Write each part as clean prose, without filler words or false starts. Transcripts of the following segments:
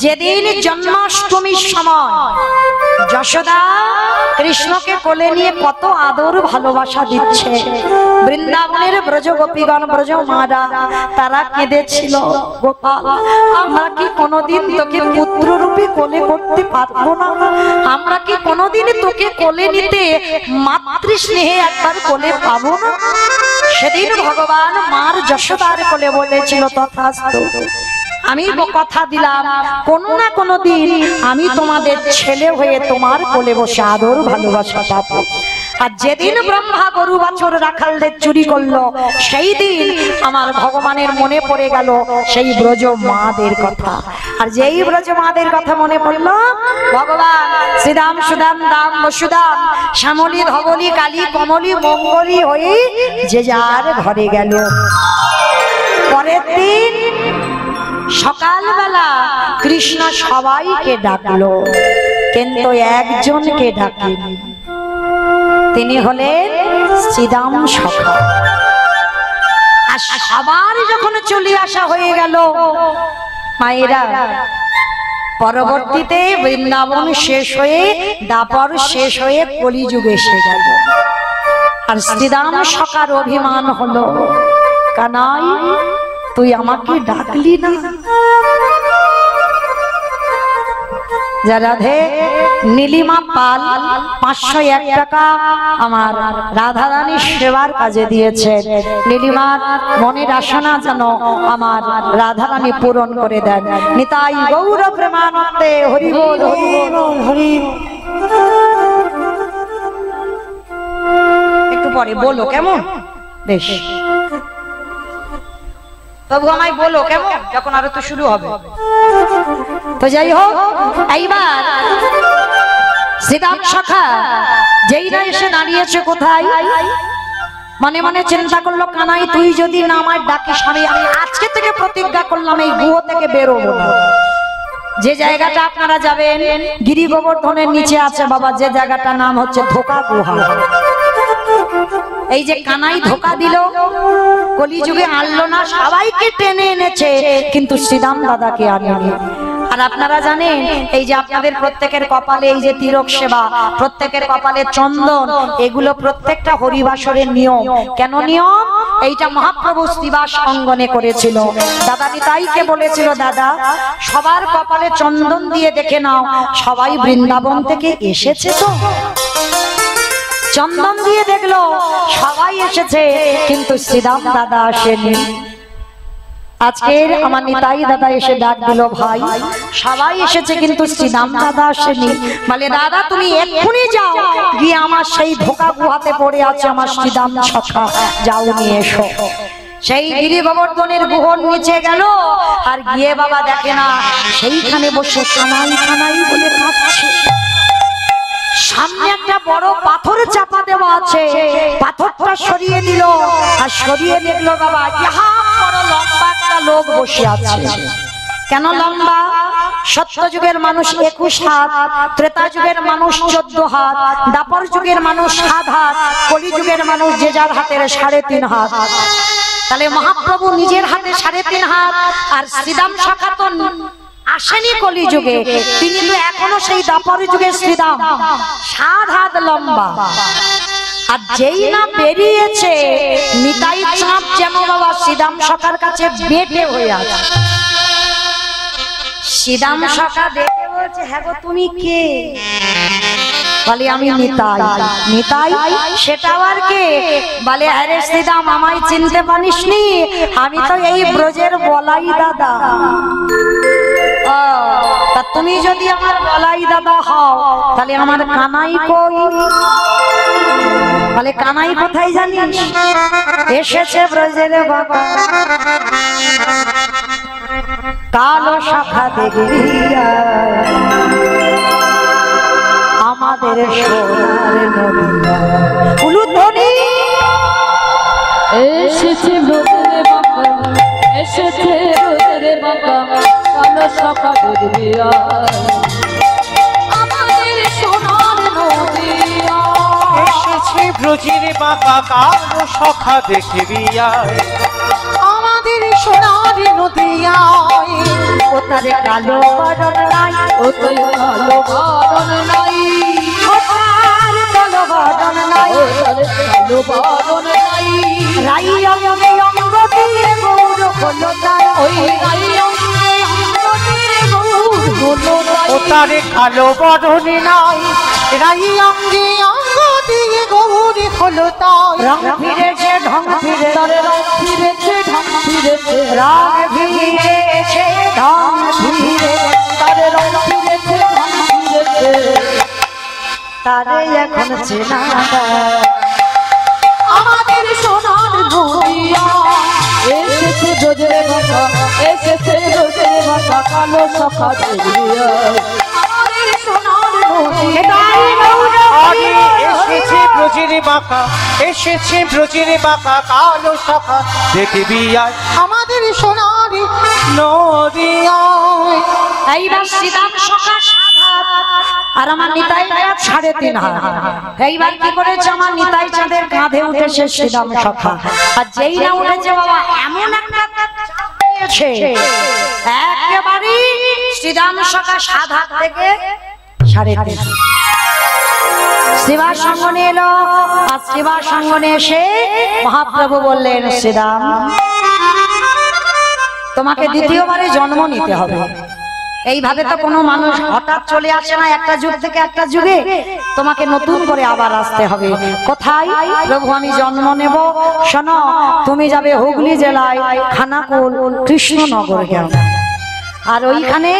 যেদিন জন্মাষ্টমীর সময় যশোদা কৃষ্ণকে কোলে নিয়ে কত আদর ভালোবাসা দিচ্ছে, বৃন্দাবনের ব্রজ গোপীগণ ব্রজ মারা তারা কেঁদেছিল, গোপাল আমরা কি কোনোদিন তোকে পুত্র রূপে কোলে করতে পারবো না? আমরা কি কোনোদিন তোকে কোলে নিতে মাতৃ স্নেহে একবার কোলে পাবো না? সেদিন ভগবান মার যশোদার কোলে বলেছিল, তথাস্তু, আমি কথা দিলাম কোনো না কোনো দিন আমি তোমাদের ছেলে হয়ে তোমার কোলে বসে আদর ভালোবাসা পাবো। আর যেদিন ব্রহ্মা গরু বাছুর রাখালদের চুরি করলো, সেই দিন আমার ভগবানের মনে পড়ে গেল সেই ব্রজ মাদের কথা। আর যেই ব্রজ মাদের কথা মনে পড়লো, ভগবান শ্রীরাম সুদাম দাম বসুদাম শ্যামলী ধবলী কালী কমলী মঙ্গলী হয়ে যে যার ঘরে গেল। পরের দিন সকালবেলা কৃষ্ণ সবাইকে ডাকলো, কিন্তু একজনকে ডাকেনি, তিনি হলেন শ্রীদাম সখা। আর সবার যখন চলে আসা হয়ে গেল মায়েরা, পরবর্তীতে বৃন্দাবন শেষ হয়ে দাপর শেষ হয়ে কলিযুগ এসে গেল। আর শ্রীদাম সখার অভিমান হলো, কানাই তুই আমাকে ডাকলি না? রাধে নীলিমা পাল 501 টাকা আমার রাধারানীর সেবার কাজে দিয়েছেন। নীলিমার মনের আশা যেন আমার রাধারানী পূরণ করে দেন। নিতাই গৌর প্রেমানন্দে হরি বল হরি বল হরি। একটু পরে বলো কেমন? বেশ, তবু আমায় বলো কেমন, যখন আরো তো শুরু হবে। তো যাই হোক, এইবার শ্রীদাম সখা যেই না এসে দাঁড়িয়েছে কোথায়, মনে মনে চিন্তা করলো, কানাই তুই যদি না আমায় ডাকিস, আমি আজকে থেকে প্রতিজ্ঞা করলাম এই গুহ থেকে বেরোবো না। যে জায়গাটা আপনারা যাবেন গিরি গোবর্ধনের নিচে আছে বাবা, যে জায়গাটার নাম হচ্ছে ধোকা গুহা। এই যে কানাই ধোকা দিল, কলিযুগে আনলো না, সবাইকে টেনে এনেছে, কিন্তু শ্রীদাম দাদাকে আনেনি। আর আপনারা জানেন এই যে আপনাদের প্রত্যেকের কপালে এই যে তিলক সেবা, প্রত্যেকের কপালে চন্দন, এগুলো প্রত্যেকটা হরিবাসরের নিয়ম। কেন নিয়ম? এইটা মহাপ্রভু শ্রীবাস অঙ্গনে করেছিল। দাদা নিতাইকে বলেছিল, দাদা সবার কপালে চন্দন দিয়ে দেখে নাও সবাই বৃন্দাবন থেকে এসেছে তো। চন্দন দিয়ে দেখলো সবাই এসেছে, কিন্তু শ্রীদাম দাদা আসেনি। আজকের আমার নিতাই দাদা এসে ডাক দিল, ভাই সবাই এসেছে কিন্তু শ্রীদাম দাদা আসেনি। বলে, দাদা তুমি এক্ষুনি যাও, গিয়ে আমার সেই ধোকা গুহাতে পড়ে আছে আমার শ্রীদাম সখা, যাও নিয়ে এসো। সেই গিরি গোবর্ধনের গুহর নিচে গেল, আর গিয়ে বাবা দেখে না সেইখানে বসে কানাই কানাই বলে কাঁদছে। সামনে একটা বড় পাথর চাপা দেওয়া আছে, পাথরটা সরিয়ে দিল, আর সরিয়ে দেখলো বাবা ইহা বড় লম্বা একটা লোক বসে আছে। কেন লম্বা? সত্য যুগের মানুষ 21 হাত, ত্রেতা যুগের মানুষ 14 হাত, দাপর যুগের মানুষ 7 হাত, কলি যুগের মানুষ যে যার হাতের 3.5 হাত। তাহলে মহাপ্রভু নিজের হাতে 3.5 হাত, আর শ্রীদাম সখা তো আসেনি কলিযুগে, তিনি তো এখনো সেই দাপর যুগের শ্রীদাম, 7 হাত লম্বা। আর যেই না বেরিয়েছে নিতাই চাঁদ যেন বাবা শ্রীদাম সখার কাছে বেটে হয়ে আছে। শ্রীদাম সখা দেখে বলছে, হ্যাঁ গো তুমি কে? বলে, আমি নিতাই। নিতাই? সেটাও আর কে? বলে, আরে শ্রীদাম আমায় চিনতে পারিসনি? আমি তো এই ব্রজের বলাই দাদা। তা তুমি যদি আমার বলাই দাদা হও, তাহলে আমার কানাই কই? বলে, কানাই কোথায় জানিস? এসেছে ব্রজের বাবা, কালো শাখা দেখিয়া আমাদের সোনার নদিয়া। উলুধ্বনি এসেছে ব্রজের বাবা, এসেছে ব্রজের বাবা, কালো শাখা দেখিয়া আমাদের সোনার নদিয়া। এসেছে ব্রজের বাবা, কালো শাখা দেখিয়া আমাদের সোনার নদিয়ায় ও তারে কালো বরণ নাই, ও তুই কালো বরণ নাই, ও তার কালো বরণ নাই, ও তার কালো বরণ নাই, রাই অঙ্গে অঙ্গ দিয়ে গৌর হলো তার, ওই রাই অঙ্গে অঙ্গ দিয়ে গৌর হলো তাই। ও তারে কালো বরণ নাই, রাই অঙ্গে অঙ্গ দিয়ে গৌরী হলো তাই। রং ফিরেছে ঢং ফিরে, তারে রং ফিরেছে ঢং ফিরেছে, রং ফিরেছে ঢং ফিরে, তারে রং ফিরেছে ঢং ফিরেছে, তারে এখন চেনা যায়। আমাদের সোনার নদিয়া এসেছে রোজের বাঁকা, এসেছে রোজের বাঁকা কালো সখা দেখিয়া। আমাদের সোনার নদিয়া এটাই গৌর আরে এসেছে ব্রজের বাঁকা, এসেছে ব্রজের বাঁকা কালো সখা দেখবি আয় আমাদের সোনার নদিয়ায়। এইবার শ্রীরাম সখা সাত আর আমার নিতাই চাঁদ 3.5 হাত। এইবার কি করেছে আমার নিতাই চাঁদের কাঁধে উঠেছে শ্রীরাম সখা, আর যেই না উঠেছে বাবা এমন একটা চাপ দিয়েছে, একেবারে শ্রীরাম সখা 7 হাত থেকে 3.5 হাত। শিবার সঙ্গনে এলো, আর শিবার সঙ্গনে এসে মহাপ্রভু বললেন, শ্রীরাম তোমাকে দ্বিতীয়বারে জন্ম নিতে হবে। এইভাবে তো কোনো মানুষ হঠাৎ চলে আসে না একটা যুগ থেকে একটা যুগে, তোমাকে নতুন করে আবার আসতে হবে। কোথায়? প্রভু আমি জন্ম নেব, শোনো তুমি যাবে হুগলি জেলায় খানাকুল কৃষ্ণনগর গ্রাম, আর ওইখানে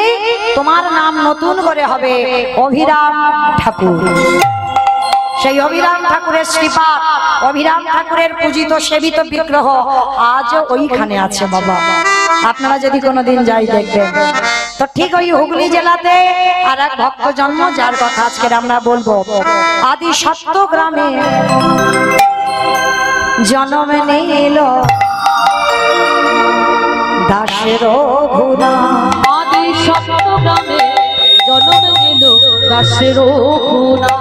তোমার নাম নতুন করে হবে অভিরাম ঠাকুর। সেই অভিরাম ঠাকুরের শ্রীপাদ, অভিরাম ঠাকুরের পূজিত সেবিত বিগ্রহ আজও ওইখানে আছে বাবা। আপনারা যদি কোনোদিন যাই দেখবেন। তো ঠিক ওই হুগলি জেলাতে আর এক ভক্ত জন্ম, যার কথা আজকে আমরা বলবো। আদি সত্য গ্রামে জন্ম নিল দাসের ঘুরা, আদি সপ্তগ্রামে জন্ম নিল দাসের খুনা,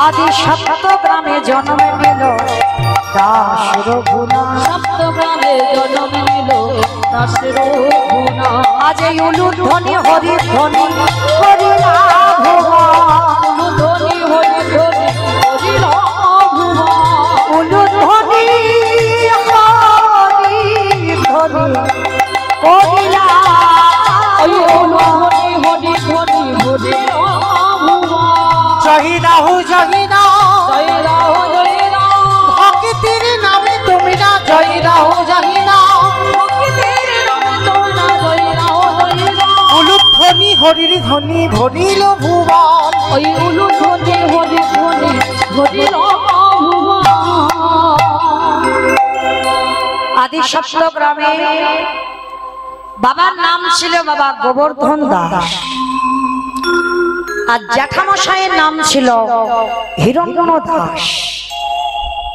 আদি সত্য গ্রামে জন্ম নিল দাসের ঘুরা। সপ্তগ্রামে জন্ম নিল দাসের খুনা, আজ এই উলুধ্বনি হরিধ্বনি হরিলা ভুবন, ধনী হরি ধনী হরি ভুবন, উলুধ্বনি হরিধ্বনি হরিলা ওই হরি হরি হরি হরি ভুবন। জহিনা হু জহিনা জয় রাহ জয় রাহ, ভক্তির নামে তুমি না জহিনা হু জহিনা। ভক্তির নামে তোমরা জয় রাহ জয় রাহ, উলুধ্বনি হরির ধ্বনি ভরিল ভুবন। ওই উলু ধ্বনি হরি ধ্বনি হরি ভুবন। আদি সত্য গ্রামে বাবার নাম ছিল বাবা গোবর্ধন দাস, আর জ্যাঠামশাইয়ের নাম ছিল হিরণ্য দাস।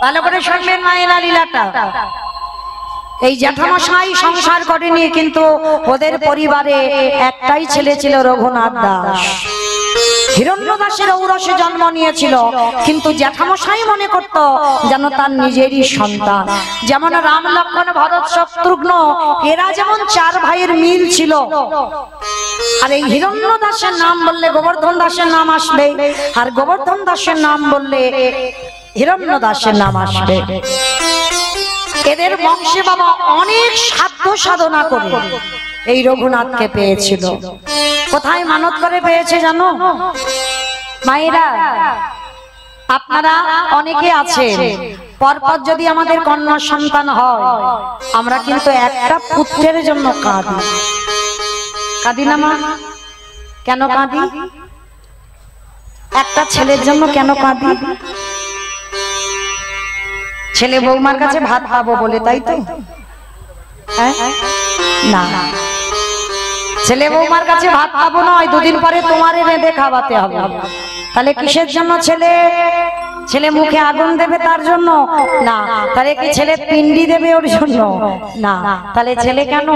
ভালো করে শুনবেন মায়েরা লীলাটা। এই জ্যাঠামশাই সংসার করেনি, কিন্তু ওদের পরিবারে একটাই ছেলে ছিল রঘুনাথ দাস। হিরণ্য দাসের ঔরসে জন্ম নিয়েছিল, কিন্তু জ্যাঠামশাই মনে করত যেন তার নিজেরই সন্তান। যেমন রাম লক্ষ্মণ ভরত শত্রুঘ্ন, এরা যেমন 4 ভাইয়ের মিল ছিল, আর এই হিরণ্য দাসের নাম বললে গোবর্ধন দাসের নাম আসবে, আর গোবর্ধন দাসের নাম বললে হিরণ্য দাসের নাম আসবে। এদের বংশে বাবা অনেক সাধ্য সাধনা করে এই রঘুনাথকে পেয়েছিল। কোথায় মানত করে পেয়েছে জানো মায়েরা? আপনারা অনেকে আছে পরপর যদি আমাদের কন্যা সন্তান হয়, আমরা কিন্তু একটা পুত্রের জন্য কাঁদি। কাঁদি না মা? কেন কাঁদি? একটা ছেলের জন্য কেন কাঁদি? ছেলে বৌমার কাছে ভাত পাবো বলে, তাই তো? হ্যাঁ না, ছেলে বৌমার কাছে ভাত পাবো নয়, 2 দিন পরে তোমার রেঁধে খাওয়াতে হবে। তাহলে কিসের জন্য ছেলে? ছেলে মুখে আগুন দেবে তার জন্য না। তাহলে কি ছেলে পিন্ডি দেবে ওর জন্য না। তাহলে ছেলে কেন?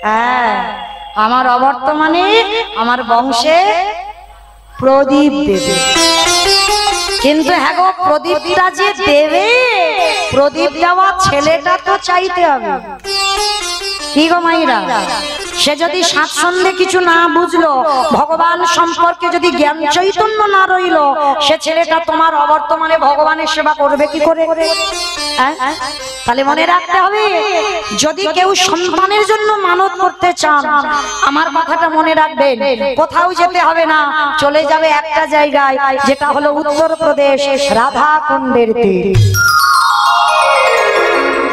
হ্যাঁ, আমার অবর্তমানে আমার বংশে প্রদীপ দেবে। কিন্তু হ্যাঁ গো, প্রদীপটা যে দেবে প্রদীপ দেওয়া ছেলেটা তো চাইতে হবে। কি গো মাইরা, সে যদি স্বাচ্ছন্দ্যে কিছু না বুঝলো, ভগবান সম্পর্কে যদি জ্ঞান চৈতন্য না রইল, সে ছেলেটা তোমার অবর্তমানে ভগবানের সেবা করবে কি করে? তাহলে মনে রাখতে হবে, যদি কেউ সন্তানের জন্য মানত করতে চান, আমার কথাটা মনে রাখবেন, কোথাও যেতে হবে না, চলে যাবে একটা জায়গায়, যেটা হলো উত্তরপ্রদেশ, রাধাকুণ্ডের তীর।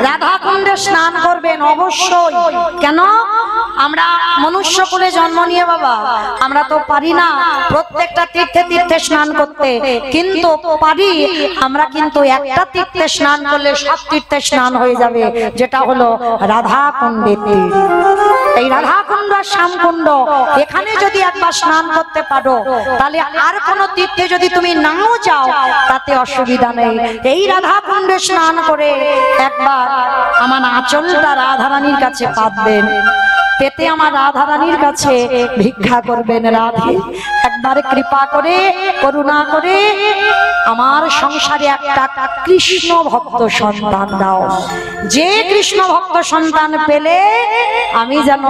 রাধাকুণ্ডে স্নান করবেন অবশ্যই। কেন? আমরা মনুষ্য কুলে জন্ম নিয়ে বাবা, আমরা তো পারি না প্রত্যেকটা তীর্থে তীর্থে স্নান করতে, কিন্তু পারি আমরা, কিন্তু একটা তীর্থে স্নান করলে সব তীর্থে স্নান হয়ে যাবে, যেটা হলো রাধাকুণ্ডের তীর। এই রাধাকুণ্ড শ্যামকুণ্ড, এখানে যদি একবার স্নান করতে পারো, তাহলে আর কোনো তীর্থে যদি তুমি নাও যাও তাতে অসুবিধা নেই। এই রাধাকুণ্ডে স্নান করে একবার আমার আঁচলটা রাধারানীর কাছে পাতবেন, পেতে আমার রাধারানীর কাছে ভিক্ষা করবেন, রাধে একবার কৃপা করে করুণা করে আমার সংসারে একটা কৃষ্ণ ভক্ত সন্তান দাও। যে কৃষ্ণ ভক্ত সন্তান পেলে আমি যেন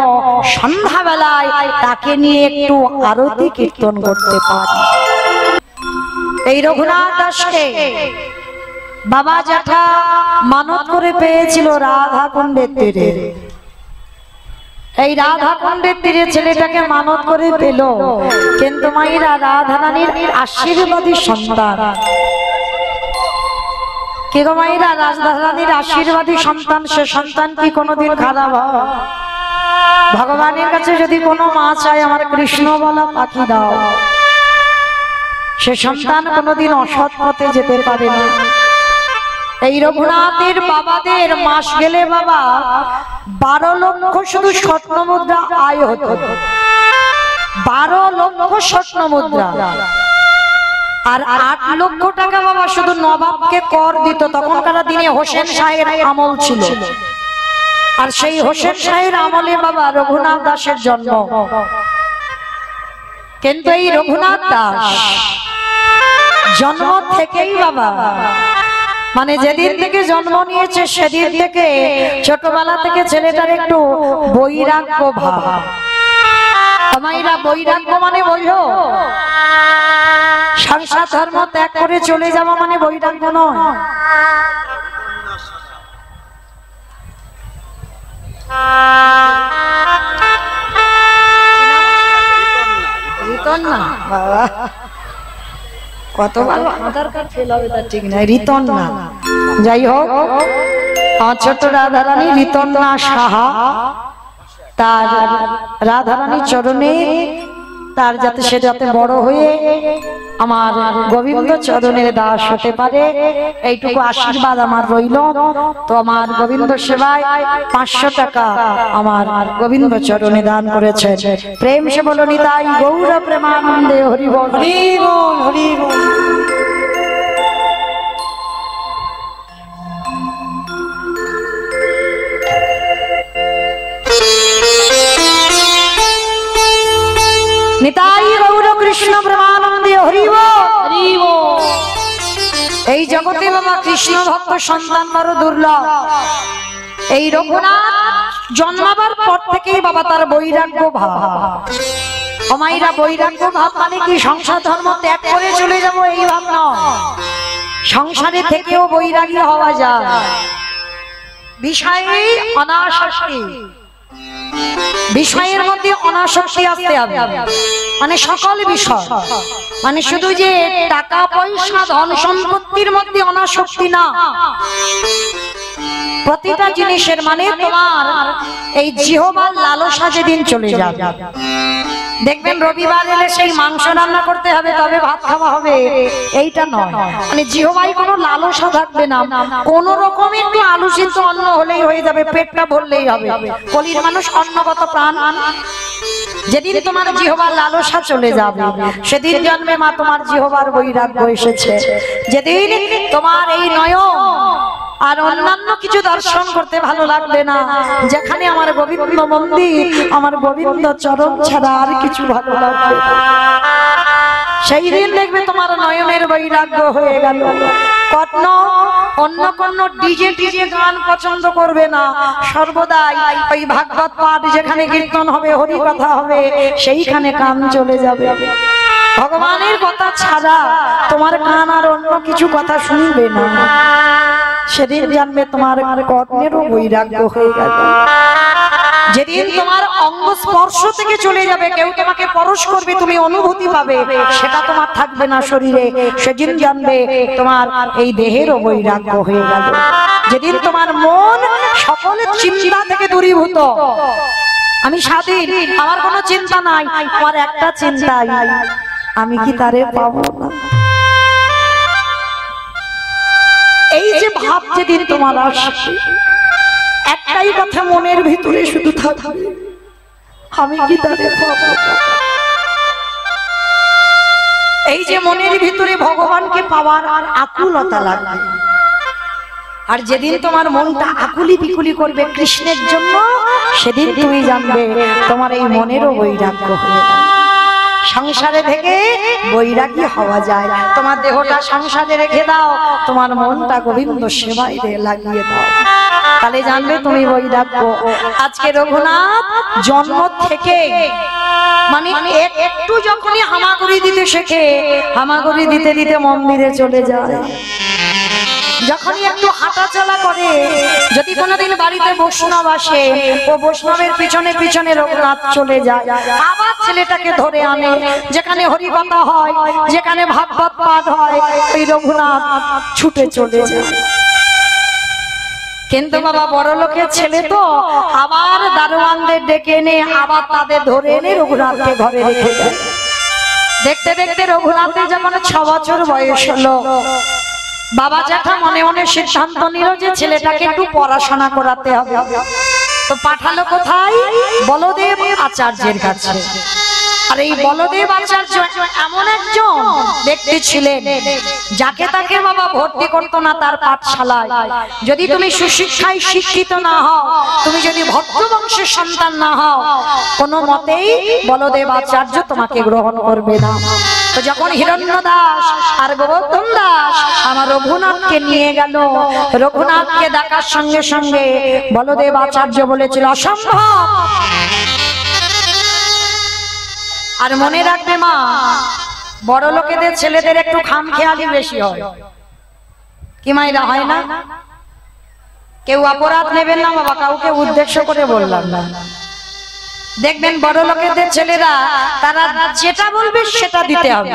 সন্ধ্যাবেলায় তাকে নিয়ে একটু আরতি কীর্তন করতে পারি। এই রঘুনাথ দাসকে বাবা জ্যাঠা মানত করে পেয়েছিল রাধাকুণ্ডের তীরে। এই রাধাকুণ্ডের তীরে ছেলেটাকে মানত করে পেল, কিন্তু মায়েরা রাধারানীর আশীর্বাদী সন্তান। কে গো মায়েরা, রাধারানীর আশীর্বাদী সন্তান, সে সন্তান কি কোনোদিন খারাপ হয়? ভগবানের কাছে যদি কোনো মা চায় আমার কৃষ্ণ বলা পাখি দাও, সে সন্তান কোনোদিন অসৎ পথে যেতে পারে না। এই রঘুনাথের বাবাদের মাস গেলে বাবা 12 লক্ষ শুধু স্বর্ণ মুদ্রা আয় হতো, 12 লক্ষ স্বর্ণ মুদ্রা, আর 8 লক্ষ টাকা বাবা শুধু নবাবকে কর দিত। তখনকার দিনে হোসেন শাহের আমল ছিল, আর সেই হোসেন শাহের আমলে বাবা রঘুনাথ দাসের জন্ম। কিন্তু এই রঘুনাথ দাস জন্ম থেকেই বাবা, মানে যেদিন থেকে জন্ম নিয়েছে সেদিন থেকে ছোটবেলা থেকে ছেলেটার একটু বৈরাগ্য ভাব। আমাইরা বৈরাগ্য মানে বোঝো, সংসার ধর্ম ত্যাগ করে চলে যাওয়া মানে বৈরাগ্য নয়। রিতন না বাবা, কতবার আধার কার্ড ফেল হবে তার ঠিক নাই, রিতন না। যাই হোক, আমার ছোট্ট রাধারানী রিতন না সাহা, তার রাধারানীর চরণে তার যাতে সে যাতে বড় হয়ে আমার গোবিন্দ চরণের দাস হতে পারে, এইটুকু আশীর্বাদ আমার রইল। তো আমার গোবিন্দ সেবায় 500 টাকা আমার গোবিন্দ চরণে দান করেছে। প্রেম সে বলো নিতাই গৌর প্রেমানন্দে হরি বল, হরি বল, হরি বল। নিতাই গৌর কৃষ্ণ প্রেমানন্দে হরি বল, হরি বল। এই জগতে বাবা কৃষ্ণ ভক্ত সন্তান বড় দুর্লভ। এই রঘুনাথ জন্মাবার পর থেকেই বাবা তার বৈরাগ্য ভাব। আমাইরা বৈরাগ্য ভাব মানে কি সংসার ধর্ম ত্যাগ করে চলে যাব এই ভাব নয়, সংসারে থেকেও বৈরাগী হওয়া যায়। বিষয়ে অনাসক্তি, বিষয়ের মধ্যে অনাসক্তি আসতে হবে, মানে সকল বিষয়, মানে শুধু যে টাকা পয়সা ধন সম্পত্তির মধ্যে অনাসক্তি না, প্রতিটা জিনিসের, মানে তোমার এই জিহ্বার লালসা যেদিন চলে যাবে, দেখবেন রবিবার এলে সেই মাংস রান্না করতে হবে তবে ভাত খাওয়া হবে, এইটা নয়। মানে জিহ্বায় কোনো লালসা থাকবে না, কোন রকম একটু আলু সিদ্ধ অন্ন হলেই হয়ে যাবে, পেটটা ভরলেই হবে। কলির মানুষ অন্নগত প্রাণ। যেদিন তোমার জিহ্বার লালসা চলে যাবে সেদিন জন্মে মা তোমার জিহ্বার বৈরাগ্য এসেছে। যেদিন তোমার এই নয়ন আর অন্যান্য কিছু দর্শন করতে ভালো লাগবে না, যেখানে আমার গোবিন্দ মন্দির, আমার গোবিন্দ চরণ ছাড়া আর কিছু ভালো লাগবে না, সেই দিন দেখবে তোমার নয়নের বৈরাগ্য হয়ে গেল। কর্ণ অন্য কোন ডিজে গান পছন্দ করবে না, সর্বদাই ওই ভাগবত পাঠ যেখানে কীর্তন হবে, হরি কথা হবে, সেইখানে কান চলে যাবে। ভগবানের কথা ছাড়া তোমার কান আর অন্য কিছু কথা শুনবে না। সেদিন জানবে তোমার কর্মেরও বৈরাগ্য হয়ে গেল। যেদিন তোমার অঙ্গ স্পর্শ থেকে চলে যাবে, কেউ তোমাকে পরশ করবে, তুমি অনুভূতি পাবে, সেটা তোমার থাকবে না শরীরে, সেদিন জানবে তোমার এই দেহেরও বৈরাগ্য হয়ে গেল। যেদিন তোমার মন সকল চিন্তা থেকে দূরীভূত, আমি স্বাধীন, আমার কোনো চিন্তা নাই, আমার একটা চিন্তাই, আমি কি তারে পাবো না। এই যে ভাব যেদিন তোমার আসবে, একটাই কথা মনের ভিতরে শুধু থাকবে, আমি কি তারে পাবো না। এই যে মনের ভিতরে ভগবানকে পাওয়ার আর আকুলতা লাগবে, আর যেদিন তোমার মনটা আকুলি বিকুলি করবে কৃষ্ণের জন্য, সেদিন তুমি জানবে তোমার এই মনেরও বৈরাগ্য হয়ে গেল। সংসারে থেকে বৈরাগী হওয়া যায়। তোমার দেহটা সংসারে রেখে দাও, তোমার মনটা গোবিন্দ সেবায় লাগিয়ে দাও, তাহলে জানবে তুমি বৈরাগ্য। আজকে রঘুনাথ জন্ম থেকে মানে একটু যখনই হামাগুড়ি দিতে শেখে, হামাগুড়ি দিতে দিতে মন্দিরে চলে যায়। যখনই একটু হাঁটা চলা করে, যদি কোনোদিন বাড়িতে বৈষ্ণব আসে, ও বৈষ্ণবের পিছনে পিছনে রঘুনাথ চলে যায়, আবার ছেলেটাকে ধরে আনে। যেখানে হরিকথা হয়, যেখানে ভাগবত পাঠ হয়, ওই রঘুনাথ ছুটে চলে যায়। কিন্তু বাবা বড় লোকের ছেলে তো, আবার দারোয়ানদের ডেকে এনে আবার তাদের ধরে এনে রঘুনাথকে ঘরে রেখে দেয়। দেখতে দেখতে রঘুনাথের যখন 6 বছর বয়স হলো, বাবা জ্যাঠা মনে মনে সিদ্ধান্ত নিল যে ছেলেটাকে একটু পড়াশোনা করাতে হবে। তো পাঠালো কোথায়? বলদেব আচার্যের কাছে। আর এই বলদেব আচার্য এমন একজন ব্যক্তি ছিলেন, যাকে তাকে বাবা ভর্তি করতো না তার পাঠশালায়। যদি তুমি সুশিক্ষায় শিক্ষিত না হও, তুমি যদি ভক্ত বংশের সন্তান না হও, কোনো মতেই বলদেব আচার্য তোমাকে গ্রহণ করবে না। তো যখন হিরণ্য দাস আর গোবর্ধন দাস আমার রঘুনাথকে নিয়ে গেল, রঘুনাথকে ডাকার সঙ্গে সঙ্গে বলদেব আচার্য বলেছিল অসম্ভব। আর মনে রাখবে মা, বড় লোকেদের ছেলেদের একটু খামখেয়ালি বেশি হয়, কি মাইরা হয় না? কেউ অপরাধ নেবেন না বাবা, কাউকে উদ্দেশ্য করে বললাম না। দেখবেন বড় লোকেদের ছেলেরা, তারা যেটা বলবে সেটা দিতে হবে,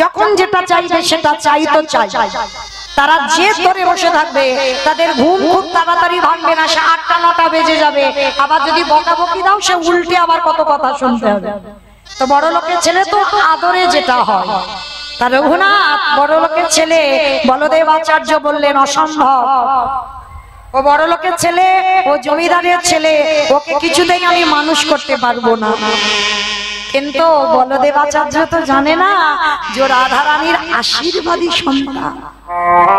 যখন যেটা চাইবে সেটা চাই তো চাই। তারা যে ধরে বসে থাকবে, তাদের ঘুম খুব তাড়াতাড়ি ভাঙবে না, সে 8টা-9টা বেজে যাবে। আবার যদি বকাবকি দাও, সে উল্টে আবার কত কথা শুনতে হবে। তো বড় লোকের ছেলে তো আদরে যেটা হয়। তা রঘুনাথ বড় লোকের ছেলে, বলদেব আচার্য বললেন অসম্ভব। ও বড় লোকের ছেলে, ও জমিদারের ছেলে, ওকে কিছুতেই আমি মানুষ করতে পারবো না। কিন্তু বলদেব আচার্য তো জানে না যে রাধা রানীর আশীর্বাদী সন্তান,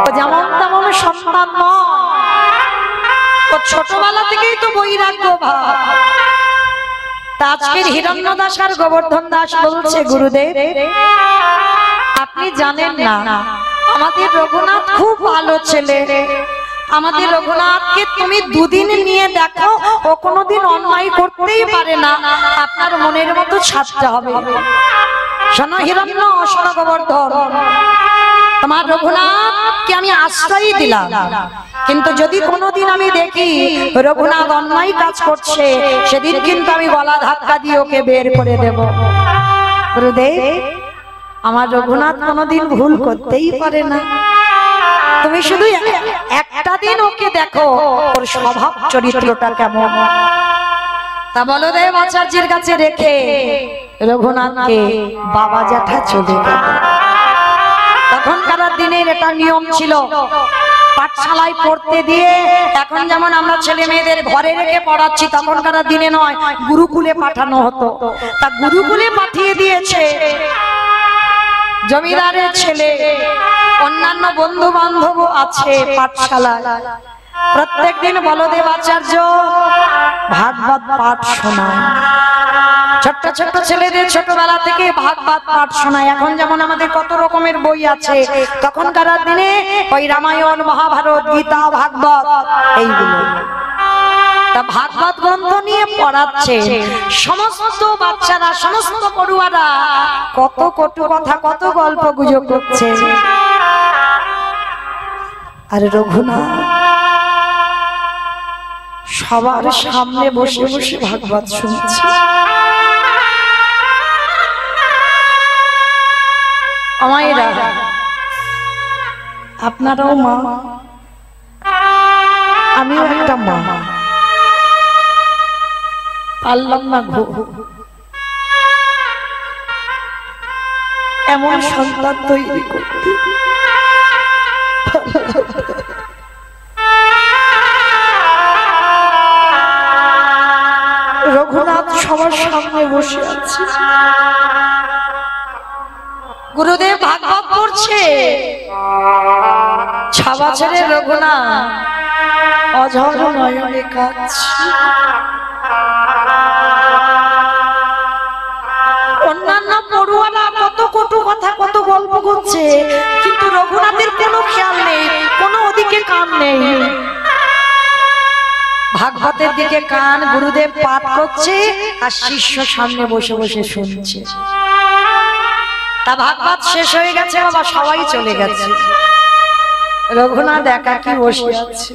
ও যেমন তেমন সন্তান নয়, ও ছোটবেলা থেকেই তো বৈরাগ্য ভাব। আজকের হিরণ্য দাস আর গোবর্ধন দাস বলছে, গুরুদেব আপনি জানেন না, আমাদের রঘুনাথ খুব ভালো ছেলে, আমাদের রঘুনাথকে তুমি 2 দিন নিয়ে দেখো, ও কোনোদিন অন্যায় করতেই পারে না, আপনার মনের মতো ছাড়তে হবে। শোনো হিরণ্য, শোনো গোবর্ধন, তোমার রঘুনাথকে আমি আশ্রয় দিলাম, কিন্তু যদি কোনোদিন আমি দেখি রঘুনাথ অন্যায় কাজ করছে, সেদিন কিন্তু আমি গলা ধাক্কা দিয়ে ওকে বের করে দেব। গুরুদেব, আমার রঘুনাথ কোনোদিন ভুল করতেই পারে না, তুমি শুধু একটা দিন ওকে দেখো, ওর স্বভাব চরিত্রটা কেমন। তা বলদেব আচার্যের কাছে রেখে রঘুনাথকে বাবা জ্যাঠা চলে গেল। তখনকার দিনের এটা নিয়ম ছিল, পাঠশালায় পড়তে দিয়ে, এখন যেমন আমরা ছেলে মেয়েদের ঘরে রেখে পড়াচ্ছি, তখনকার দিনে নয়, গুরুকুলে পাঠানো হতো। তা গুরুকুলে পাঠিয়ে দিয়েছে জমিদারের ছেলে, অন্যান্য বন্ধু বান্ধব আছে পাঠশালায়। প্রত্যেকদিন বলদেব আচার্য ভাগবত পাঠ শোনায়। ছোট ছোট্ট ছোট্ট ছেলেদের ছোটবেলা থেকে ভাগবত পাঠ শোনায়। এখন যেমন আমাদের কত রকমের বই আছে, তখনকার দিনে ওই রামায়ণ, মহাভারত, গীতা, ভাগবত এইগুলো। তা ভাগবত গ্রন্থ নিয়ে পড়াচ্ছে সমস্ত বাচ্চারা, সমস্ত পড়ুয়ারা কত কটু কথা, কত গল্প গুজব করছে। আর রঘুনাথ সবার সামনে বসে বসে ভাগবত শুনছে। আমায়রা, আপনারাও মা, আমিও একটা মা, পারলাম না গো এমন সন্তান তৈরি করতে। রঘুনাথ সবার সামনে বসে আছে, গুরুদেব ভাগবত পড়ছে, ছাবা ছেড়ে রঘুনাথ অঝর নয়নে কাঁদছে। অন্যান্য পড়ুয়ারা কত কটু কথা, কত গল্প করছে, কিন্তু রঘুনাথের কোনো খেয়াল নেই, কোনো ওদিকে কান নেই। ভাগবতের দিকে কান, গুরুদেব পাঠ করছে আর শিষ্য সামনে বসে বসে শুনছে। তা ভাগবত শেষ হয়ে গেছে বাবা, সবাই চলে গেছে, রঘুনাথ একাকী বসে আছে।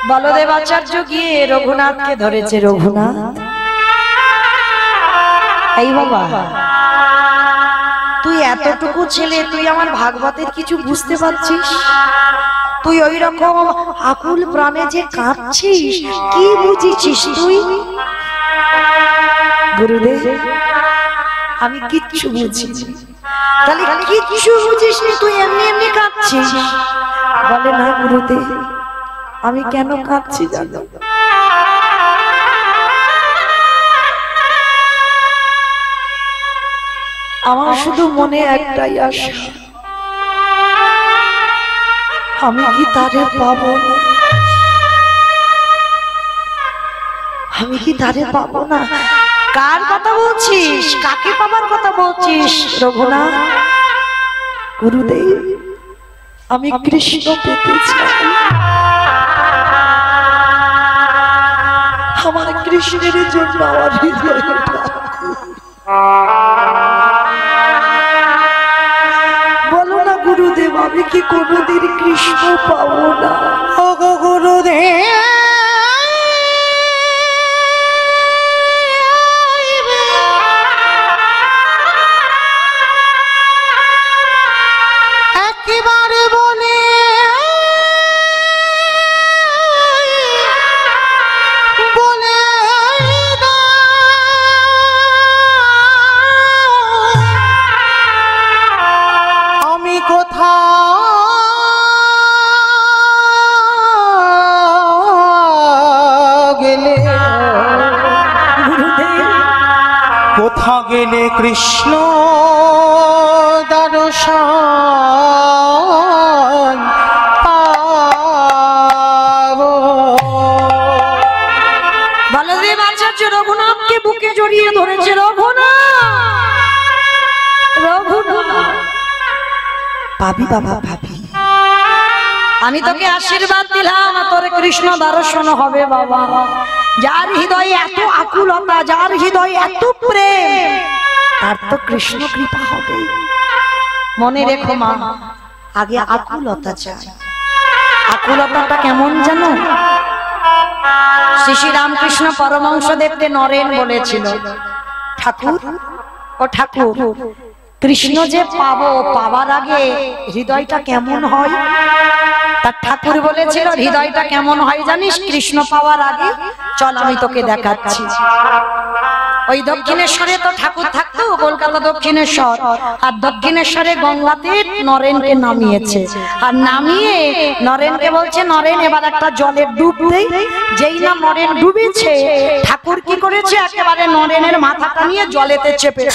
বলদেবাচার্য গিয়ে রঘুনাথকে ধরেছে। রঘুনাথ, এই বাবা, তুই এতটুকু ছেলে, তুই আমার ভাগবতের কিছু বুঝতে পারছিস? তুই ওই রকম আকুল প্রাণে যে কাঁদছিস, কি বুঝিছিস তুই? গুরুদেব, আমি কিচ্ছু বুঝিনি। তাহলে কিচ্ছু বুঝিস নি, তুই এমনি এমনি কাঁদছিস? বলে না গুরুদেব, আমি কেন কাঁদছি জানো? আমার শুধু মনে একটাই আশা, আমি কি তারে পাবো না? আমি কি তারে পাবো না? কার কথা বলছিস? কাকে পাবার কথা বলছিস রঘুনাথ? গুরুদেব, আমি কৃষ্ণ পেতে চাই, আমার কৃষ্ণের জন্য আমার হৃদয়টা। বলো না গুরুদেব, আমি কি কোনোদিন কৃষ্ণ পাবো না? ও গো গুরুদেব, একেবারে বলে বলে আমি কোথা গেলে কৃষ্ণ দর্শন পাবো? বলদেব আচার্য রঘুনাথকে বুকে জড়িয়ে ধরেছে। রঘুনাথ, রঘুনাথ, পাবি বাবা, পাবি। আমি তোকে আশীর্বাদ দিলাম, তোর কৃষ্ণ দর্শন হবে বাবা। যার হৃদয়ে এত আকুলতা, যার হৃদয়ে এত প্রেম, তার তো কৃষ্ণ কৃপা হবে। মনে রেখো মা, আগে আকুলতা চাই। আকুলতাটা কেমন জানো? শ্রী রামকৃষ্ণ পরমহংসদেবকে নরেন বলেছিল, ঠাকুর, ও ঠাকুর, কৃষ্ণ যে পাবো, পাবার আগে হৃদয়টা কেমন হয়? তার ঠাকুর বলেছিল, হৃদয়টা কেমন হয় জানিস কৃষ্ণ পাওয়ার আগে? চল আমি তোকে দেখাচ্ছি। ওই দক্ষিণেশ্বরে তো ঠাকুর থাকতো, কলকাতা দক্ষিণেশ্বর, আর দক্ষিণেশ্বরে গঙ্গাতে নরেনকে নামিয়েছে। আর নামিয়ে নরেনকে বলছে, নরেন এবার একটা জলে ডুব দেই। যেই না নরেন ডুবেছে, ঠাকুর কি করেছে, একেবারে নরেনের মাথাটা নিয়ে জলেতে চেপে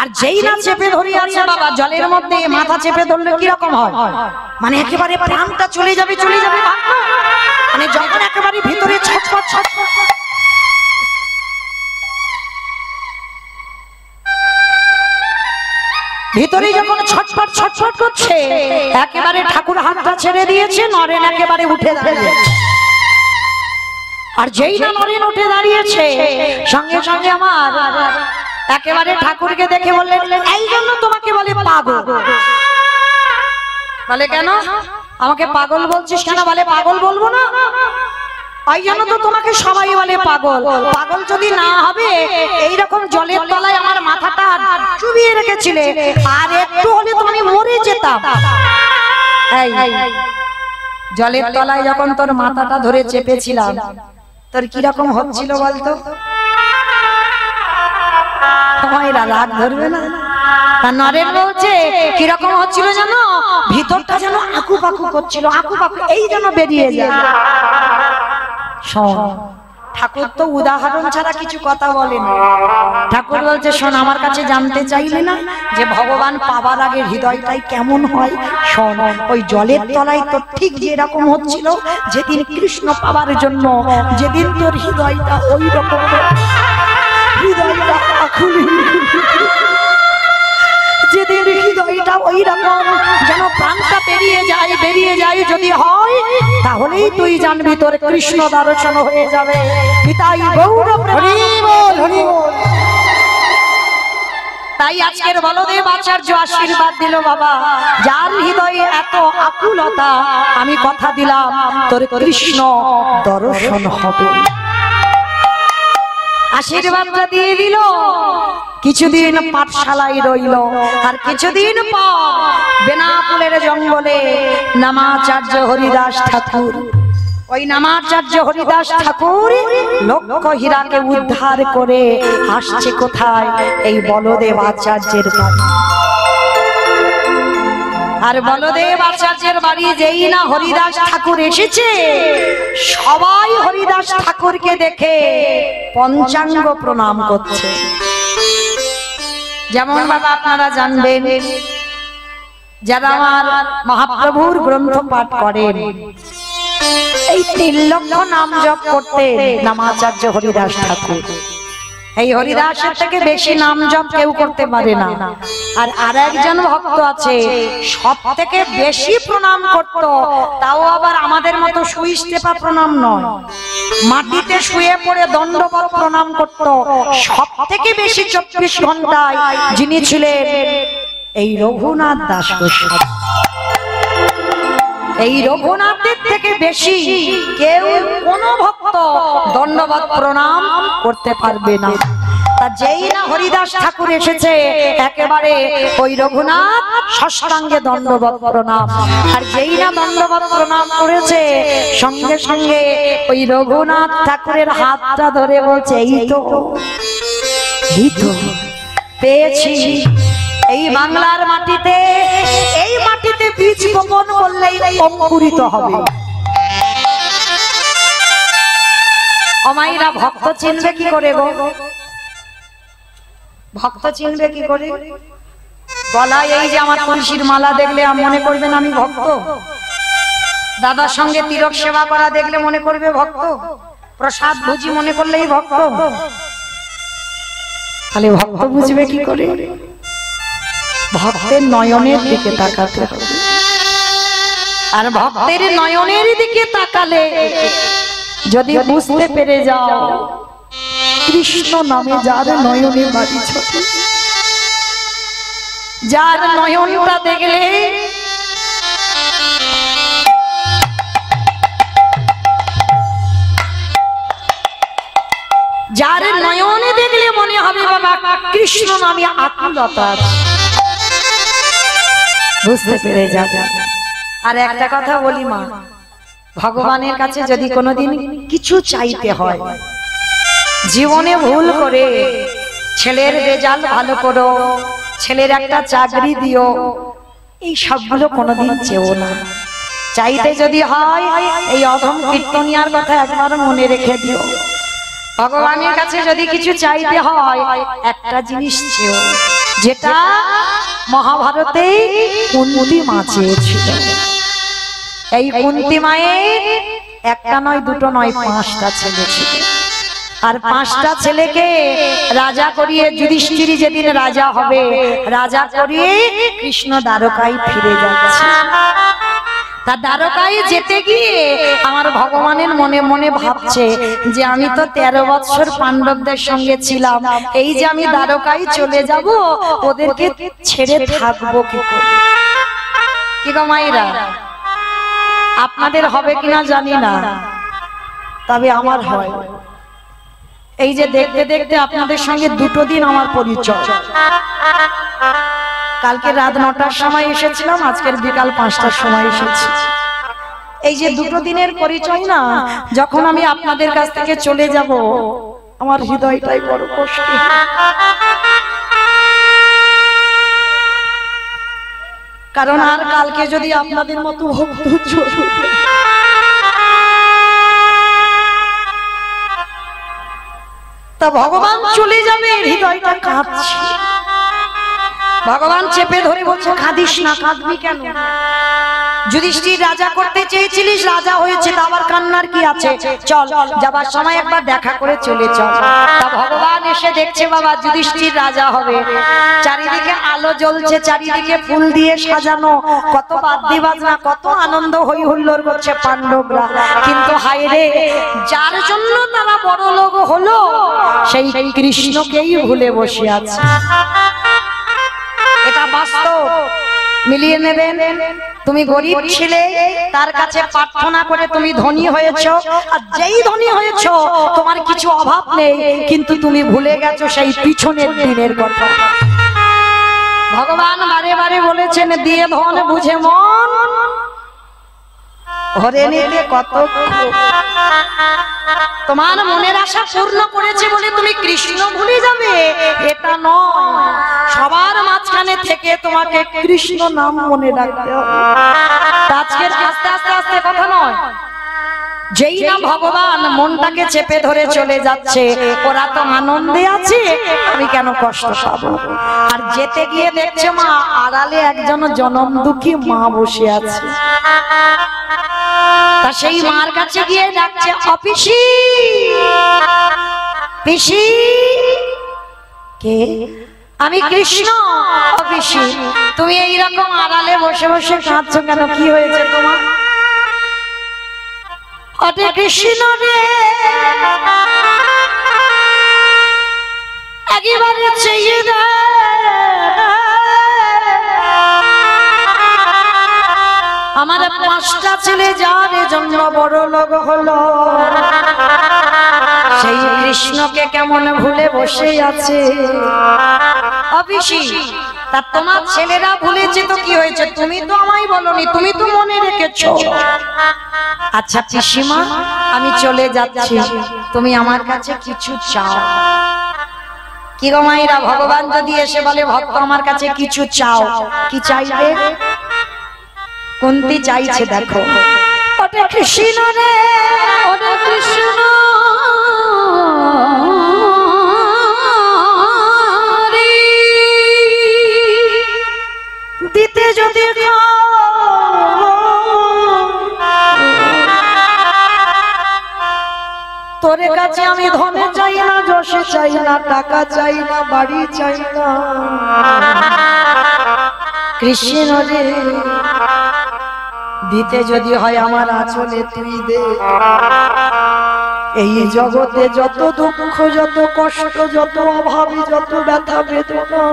আর যেই না চেপে ধরে আছে বাবা জলের মধ্যে মাথা চেপে ধরলে কিরকম হয়, মানে একেবারে প্রাণটা চলে যাবে মানে যখন একেবারে ভিতরে ছটফট ছটফট ভিতরে যখন ছটফট ছটফট করছে একেবারে ঠাকুর হাতটা ছেড়ে দিয়েছে, নরেন একেবারে উঠে দাঁড়িয়ে। আর যেই না নরেন উঠে দাঁড়িয়েছে সঙ্গে সঙ্গে আমার একেবারে ঠাকুরকে দেখে বললেন, এই জন্য তোমাকে বলে পাগল। বলে কেন আমাকে পাগল বলছিস কেন? বলে পাগল বলবো না, ওই জন্য তো তোমাকে সবাই বলে পাগল। পাগল যদি না হবে এইরকম জলের তলায় আমার মাথাটা চুবিয়ে রেখেছিলে, আর একটু হলে তো আমি মরে যেতাম। জলের তলায় যখন তোর মাথাটা ধরে চেপেছিলাম তোর কিরকম হচ্ছিল বলতো? রাগ ধরবে না? নরেন বলছে কিরকম হচ্ছিল জানো? ভিতরটা যেন আকু পাকু করছিল, আকু পাকু এই যেন বেরিয়ে যায়। শোন, ঠাকুর তো উদাহরণ ছাড়া কিছু কথা বলেন। ঠাকুর বলছে শোন, আমার কাছে জানতে চাইলে না যে ভগবান পাবার আগে হৃদয়টাই কেমন হয়? শোন, ওই জলের তলায় তোর ঠিক যেরকম হচ্ছিল যেদিন কৃষ্ণ পাবার জন্য, যেদিন তোর হৃদয়টা ওই রকম হৃদয়টা আকুলি, যেদিন হৃদয়টা ওই রকম যেন প্রাণটা বেরিয়ে যায় যদি হয়, তাহলেই তুই জানবি তোর কৃষ্ণ দর্শন হয়ে যাবে। পিতাই গৌর হরি বল হরি বল। তাই আজকের বলদেব আচার্য আশীর্বাদ দিল, বাবা যার হৃদয়ে এত আকুলতা আমি কথা দিলাম তোর কৃষ্ণ দর্শন হবে। আশীর্বাদটা দিয়ে দিল। কিছুদিন পাঠশালায় রইল, আর কিছুদিন পর বেনাপুলের জঙ্গলে নামাচার্য হরিদাস ঠাকুর, ওই নামাচার্য হরিদাস ঠাকুর লক্ষ হীরাকে উদ্ধার করে আসছে কোথায়? এই বলদেব আচার্যের বাড়ি। আর বলদেব আচার্যের বাড়ি যেই না হরিদাস ঠাকুর এসেছে, সবাই হরিদাস ঠাকুরকে দেখে পঞ্চাঙ্গ প্রণাম করছে। যেমন বাবা আপনারা জানবেন, যারা আমার মহাপ্রভুর গ্রন্থ পাঠ করেন, এই 3 লক্ষ নাম জপ করতে নামাচার্য হরিদাস ঠাকুর। এই হরিদাসের থেকে বেশি নাম জপ কেউ করতে পারে না। আর একজন ভক্ত আছে সব থেকে বেশি প্রণাম করত, তাও আবার আমাদের মতো সুইচ টেপা প্রণাম নয়, মাটিতে শুয়ে পড়ে দণ্ডবত প্রণাম করত সব থেকে বেশি 24 ঘন্টায়। যিনি ছিলেন এই রঘুনাথ দাস গোস্বামী। এই রঘুনাথের থেকে বেশি কেউ কোন ভক্ত দণ্ডবত প্রণাম করতে পারবে না। তা যেই না হরিদাস ঠাকুর এসেছে একেবারে ওই রঘুনাথ ষষ্ঠাঙ্গে দণ্ডবত প্রণাম। আর যেই না দণ্ডবত প্রণাম করেছে সঙ্গে সঙ্গে ওই রঘুনাথ ঠাকুরের হাতটা ধরে বলছে, এই তো পেয়েছি। এই বাংলার মাটিতে, এই মাটিতে বীজ বপন করলেই অঙ্কুরিত হবে। অমাইরা ভক্ত চিনবে কি করে গো? ভক্ত চিনবে কি করে? গলায় এই যে আমার তুলসীর মালা দেখলে মনে করবেন আমি ভক্ত। দাদার সঙ্গে তিলক সেবা করা দেখলে মনে করবে ভক্ত। প্রসাদ ভুজি মনে করলেই ভক্ত। তাহলে ভক্ত বুঝবে কি করে? ভক্তের নয়নের দিকে তাকাতে হবে। আর ভক্তের নয়নের দিকে তাকালে যদি বুঝতে পেরে যাও কৃষ্ণ নামে যার নয়নে বাড়ি ছোট, যার নয়নটা দেখলে যার নয়নে দেখলে মনে হবে বাবা কৃষ্ণ নামে আকুলতা, বুঝতে পেরে যাবে। আর একটা কথা বলি মা, ভগবানের কাছে যদি কোনোদিন কিছু চাইতে হয়, জীবনে ভুল করে ছেলের রেজাল্ট ভালো করো, ছেলের একটা চাকরি দিও, এই সবগুলো কোনোদিন চেও না। চাইতে যদি হয় এই অধম কীর্তনিয়ার কথা একবার মনে রেখে দিও। ভগবানের কাছে যদি কিছু চাইতে হয় একটা জিনিস চেও, যেটা মহাভারতে কুন্তি মা চেয়েছিল। এই কুন্তি মায়ের একটা নয় দুটো নয় 5টা ছেলে ছিল, আর 5টা ছেলেকে রাজা করিয়ে যুধিষ্ঠির যেদিন রাজা হবে রাজা করিয়ে কৃষ্ণ দ্বারকায় ফিরে যাচ্ছে। তা দ্বারকায় যেতে গিয়ে আমার ভগবানের মনে মনে ভাবছে যে আমি তো 13 বৎসর পাণ্ডবদের সঙ্গে ছিলাম, এই যে আমি দ্বারকায় চলে যাব ওদেরকে ছেড়ে থাকবো কি করে? কি গো মায়েরা, আপনাদের হবে কিনা জানি না, তবে আমার হয়। এই যে দেখতে দেখতে আপনাদের সঙ্গে 2 দিন আমার পরিচয়। কালকে রাত 9টার সময় এসেছিলাম, আজকের বিকাল 5টার সময় এসেছি। এই যে 2 দিনের পরিচয় না, যখন আমি আপনাদের কাছ থেকে চলে যাব আমার হৃদয়টাই বড় কষ্ট। কারণ আর কালকে যদি আপনাদের মতো ভক্ত তা ভগবান চলে যাবে, হৃদয়টা কাঁদছে। ভগবান চেপে ধরে বলছে কাঁদিস না। কাঁদবি কেন? যুধিষ্ঠির রাজা করতে চেয়েছিলিস, রাজা হয়েছে, তা আবার কান্নার কি আছে? চল, যাবার সময় একবার দেখা করে চলে চল। তা ভগবান এসে দেখছে বাবা যুধিষ্ঠির রাজা হবে, চারিদিকে আলো জ্বলছে, চারিদিকে ফুল দিয়ে সাজানো, কত বাদ্যি বাজনা, কত আনন্দ হই হুল্লোড় করছে পাণ্ডবরা। কিন্তু হায় রে, যার জন্য তারা বড় লোক হলো সেই কৃষ্ণকেই ভুলে বসে আছে। এটা বাস্তব, মিলিয়ে নেবেন। তুমি গরিব ছিলে, তার কাছে প্রার্থনা করে তুমি ধনী হয়েছো, আর যেই ধনী হয়েছো তোমার কিছু অভাব নেই, কিন্তু তুমি ভুলে গেছো সেই পিছনের দিনের কথা। ভগবান বারে বারে বলেছেন দিয়ে ধন বুঝে মন ভরে নিতে কত। তোমার মনের আশা পূর্ণ করেছে বলে তুমি কৃষ্ণ ভুলে যাবে এটা নয়, সবার মাঝখানে থেকে তোমাকে কৃষ্ণ নাম মনে রাখতে হবে। আজকের আস্তে আস্তে আস্তে কথা নয়, যেই না ভগবান মনটাকে চেপে ধরে চলে যাচ্ছে, ওরা তো আনন্দে আছে, আমি কেন কষ্ট পাবো? আর যেতে গিয়ে দেখছে মা আড়ালে একজন জনম দুঃখী মা বসে আছে। তা সেই মার কাছে গিয়ে ডাকছে অপিসি, পিসি। কে? আমি কৃষ্ণ। অপিসি, তুমি এইরকম আড়ালে বসে বসে কাঁদছো কেন? কি হয়েছে তোমার? হরে কৃষ্ণ রে, একেবারে চেয়ে না, আমার 5টা ছেলে যার জন্য বড় লোক হলো, সেই কৃষ্ণকে কেমন ভুলে বসে আছে। অপিসি, তা তোমার ছেলেরা ভুলেছে তো কি হয়েছে? তুমি তো আমায় বলনি, তুমি তো মনে রেখেছো। আচ্ছা পিসিমা, আমি চলে যাচ্ছি, তুমি আমার কাছে কিছু চাও। কি গো মায়েরা, ভগবান যদি এসে বলে ভক্ত আমার কাছে কিছু চাও, কি চাইবে? কুন্তি চাইছে, দেখো ওটা কৃষ্ণ রে, ওটা কৃষ্ণ দিতে যদি তোর কাছে আমি ধনে চাই না, যশে চাই না, টাকা চাই না, বাড়ি চাই না, কৃষ্ণ রে দিতে যদি হয় আমার আঁচলে তুই দে। এই জগতে যত দুঃখ, যত কষ্ট, যত অভাবী, যত ব্যথা বেদনা,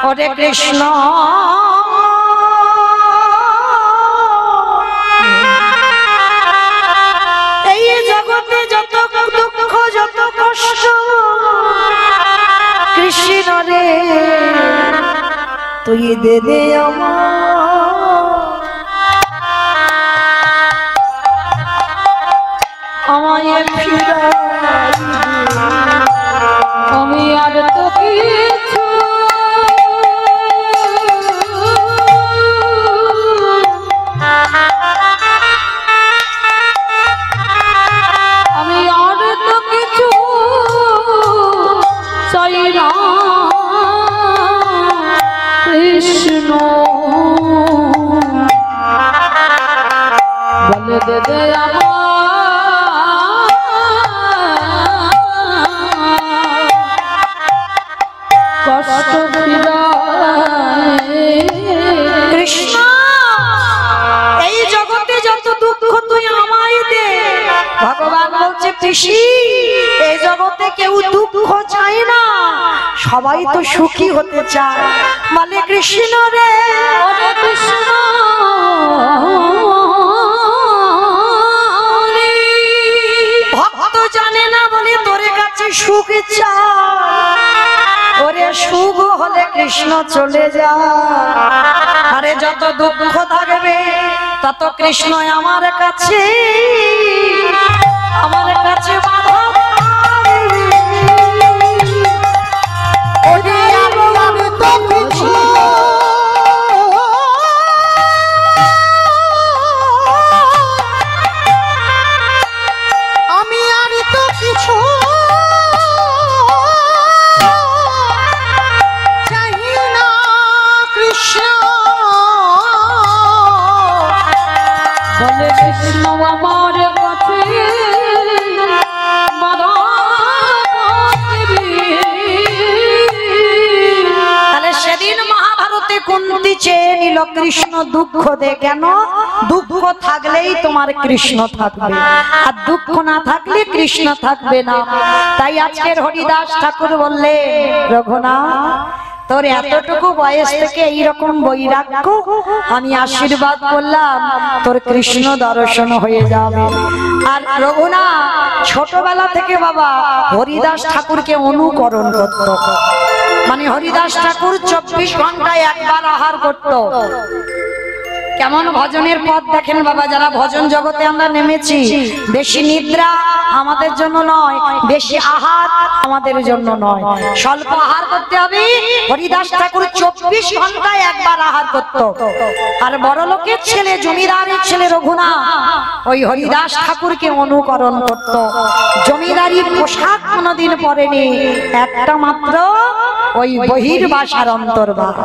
হরে কৃষ্ণ এই জগতে যত দুঃখ, যত কষ্ট, কৃষ্ণ রে তুই দে দে আমায় ফিরাই দে, আমি আর তো কিছু চাই না। দে কষ্ট কৃষ্ণ এই জগতে যত দুঃখ তুই আমায় দে। ভগবান বলছে পিসি এই জগতে কেউ দুঃখ চায় না, সবাই তো সুখী হতে চায়। বলে কৃষ্ণ রে কৃষ্ণ ভক্ত জানে না বলে তোর কাছে সুখ চায়। ওরে সুখ হলে কৃষ্ণ চলে যায়, আরে যত দুঃখ থাকবে তত কৃষ্ণ আমার কাছে বাধা ওরে আমি তো কিছু আমি আর তো কিছু চাই না কৃষ্ণ। বলে কৃষ্ণ আমার কাছে তাহলে সেদিন মহাভারতে কুন্তি চেয়ে নিল কৃষ্ণ দুঃখ দে। কেন? দুঃখ থাকলেই তোমার কৃষ্ণ থাকবে, আর দুঃখ না থাকলে কৃষ্ণ থাকবে না। তাই আজকের হরিদাস ঠাকুর বললে রঘুনাথ তোর এতটুকু বয়স থেকে এইরকম বৈরাগ্য, আমি আশীর্বাদ করলাম তোর কৃষ্ণ দর্শন হয়ে যাবে। আর রঘুনাথ ছোটবেলা থেকে বাবা হরিদাস ঠাকুরকে অনুকরণ করত, মানে হরিদাস ঠাকুর 24 ঘন্টায় একবার আহার করত। কেমন ভজনের পথ দেখেন বাবা, যারা ভজন জগতে আমরা নেমেছি, বেশি নিদ্রা আমাদের জন্য নয়, বেশি আহার আমাদের জন্য নয়, স্বল্প আহার করতে হবে। হরিদাস ঠাকুর 24 ঘন্টায় একবার আহার করত। আর বড় লোকের ছেলে জমিদারের ছেলে রঘুনাথ ওই হরিদাস ঠাকুরকে অনুকরণ করত। জমিদারি পোশাক কোনোদিন পরেনি, একটা মাত্র ওই বহির্বাসার অন্তর্বাস।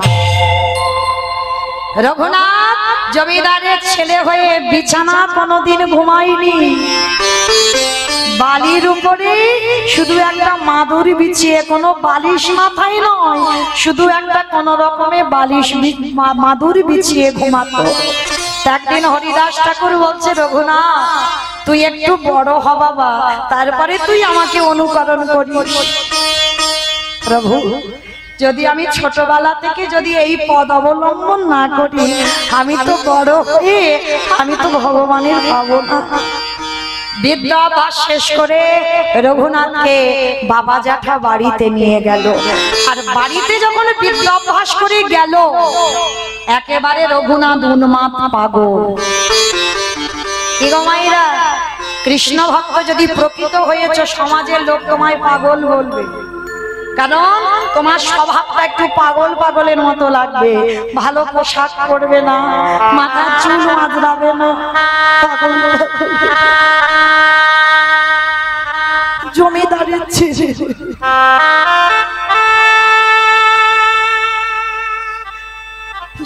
রঘুনাথ জমিদারের ছেলে হয়ে বিছানা কোনোদিন ঘুমায়নি, বালির উপরে শুধু একটা মাদুর বিছিয়ে, কোনো বালিশ মাথায় নয়, শুধু একটা কোন রকমে বালিশ মাদুর বিছিয়ে ঘুমাতো। একদিন হরিদাস ঠাকুর বলছে রঘুনাথ তুই একটু বড় হ বাবা, তারপরে তুই আমাকে অনুকরণ করিস। প্রভু যদি আমি ছোটবেলা থেকে যদি এই পদ অবলম্বন না করি, আমি তো বড় হয়ে আমি তো ভগবানের পাবো না। বিদ্যাভ্যাস শেষ করে রঘুনাথকে বাবা জ্যাঠা বাড়িতে নিয়ে গেল। আর বাড়িতে যখন বিদ্যাভ্যাস করে গেল, একেবারে রঘুনাথ উন্মাদ পাগল। কি গো মায়েরা, কৃষ্ণ ভক্ত যদি প্রকৃত হয়েছ, সমাজের লোক তোমায় পাগল বলবে, কারণ তোমার স্বভাবটা একটু পাগল পাগলের মতো লাগবে। ভালো পোশাক পরবে না, মাথার চুল আঁচড়াবে না, পাগল জমিদারের ছেলে।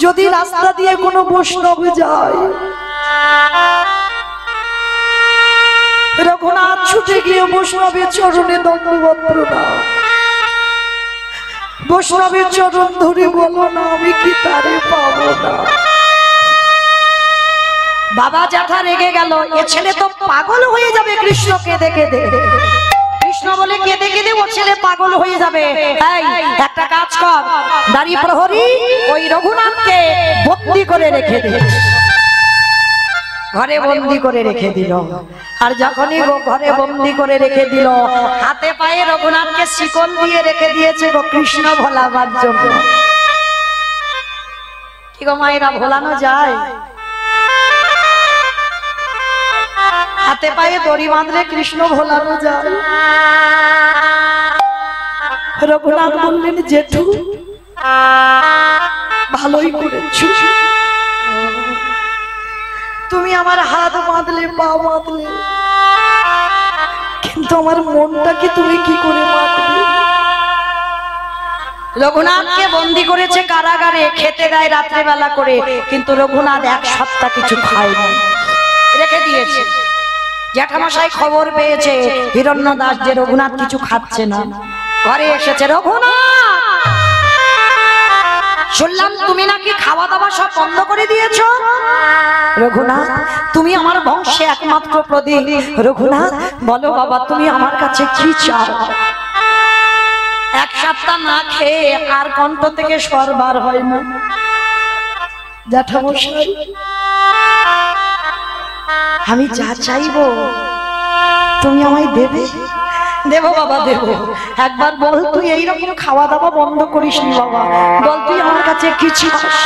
যদি রাস্তা দিয়ে কোনো বৈষ্ণব যায়, রঘুনাথ ছুটে গিয়ে বৈষ্ণবের চরণে দণ্ডবত প্রণাম। বৈষ্ণবের চরণ ধরে বলো না আমি কি তারে পাবো না। বাবা জ্যাঠা রেগে গেল, এ ছেলে তো পাগল হয়ে যাবে কৃষ্ণকে দেখে দেখে। কৃষ্ণ বলে কেঁদে কেঁদে ও ছেলে পাগল হয়ে যাবে। এই একটা কাজ কর, দাঁড়ি প্রহরী ওই রঘুনাথকে বন্দি করে রেখে দে। ঘরে বন্দি করে রেখে দিল। আর যখনই ঘরে বন্দি করে রেখে দিল, হাতে পায়ে রঘুনাথকে শিকল দিয়ে রেখে দিয়েছে গো কৃষ্ণ ভোলাবার জন্য। কি গো মায়েরা, ভোলানো যায়? হাতে পায়ে দড়ি বাঁধলে কৃষ্ণ ভোলানো যায়? রঘুনাথ বললেন জেঠু ভালোই করেছো, তুমি আমার হাত বাঁধলে পা বাঁধলে, কিন্তু আমার মনটাকে তুমি কি করে বাঁধলে? রঘুনাথকে বন্দি করেছে কারাগারে, খেতে দেয় রাত্রেবেলা করে, কিন্তু রঘুনাথ এক সপ্তাহ কিছু খায়নি। রেখে দিয়েছে। জ্যাঠামশাই খবর পেয়েছে হিরণ্য দাস যে রঘুনাথ কিছু খাচ্ছে না, ঘরে এসেছে। রঘুনাথ, শুনলাম তুমি নাকি খাওয়া দাওয়া সব বন্ধ করে দিয়েছো। রঘুনাথ, তুমি আমার বংশে একমাত্র প্রদীপ। রঘুনাথ, বলো বাবা, তুমি আমার কাছে কি চাও? এক সপ্তাহ না খেয়ে আর কণ্ঠ থেকে স্বর বার হয় না। জ্যাঠামশাই, আমি যা চাইবো তুমি আমায় দেবে? দেবো বাবা, দেবো। একবার বল, তুই এইরকম খাওয়া দাওয়া বন্ধ করিস নি বাবা। বল তুই আমার কাছে কি চাস?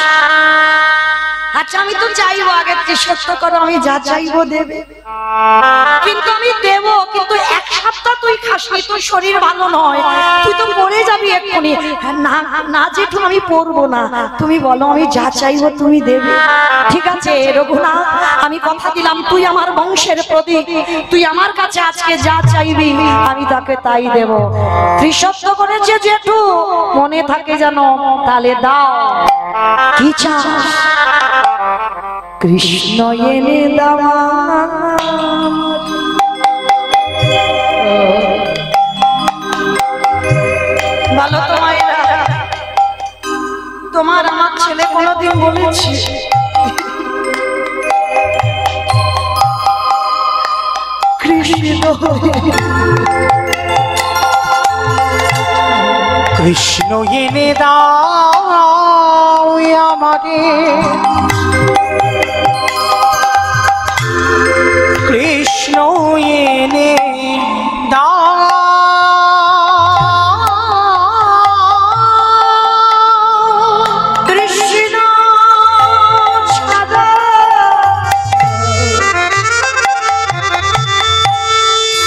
আচ্ছা, আমি তো চাইবো, আগে তুই সত্য করো, আমি যা চাইবো দেবে। কিন্তু আমি দেব, কিন্তু এক সপ্তাহ তুই খাসনি, তোর শরীর ভালো নয়, তুই তো মরে যাবি এক্ষুনি। না না জেঠু, আমি পড়বো না। তুমি বলো, আমি যা চাইবো তুমি দেবে। ঠিক আছে রঘুনাথ, আমি কথা দিলাম, তুই আমার বংশের প্রতীক, তুই আমার কাছে আজকে যা চাইবি আমি তাকে তাই দেব। ত্রিসত্য করেছে জেঠু, মনে থাকে যেন। তাহলে দাও, কি চাস? কৃষ্ণ এনে দাও। ভালো তো মায়েরা, তোমার আমার ছেলে কোনোদিন বলেছি কৃষ্ণ কৃষ্ণ এনে দাও আমারে, কৃষ্ণ এনে দাও, কৃষ্ণ ছাড়া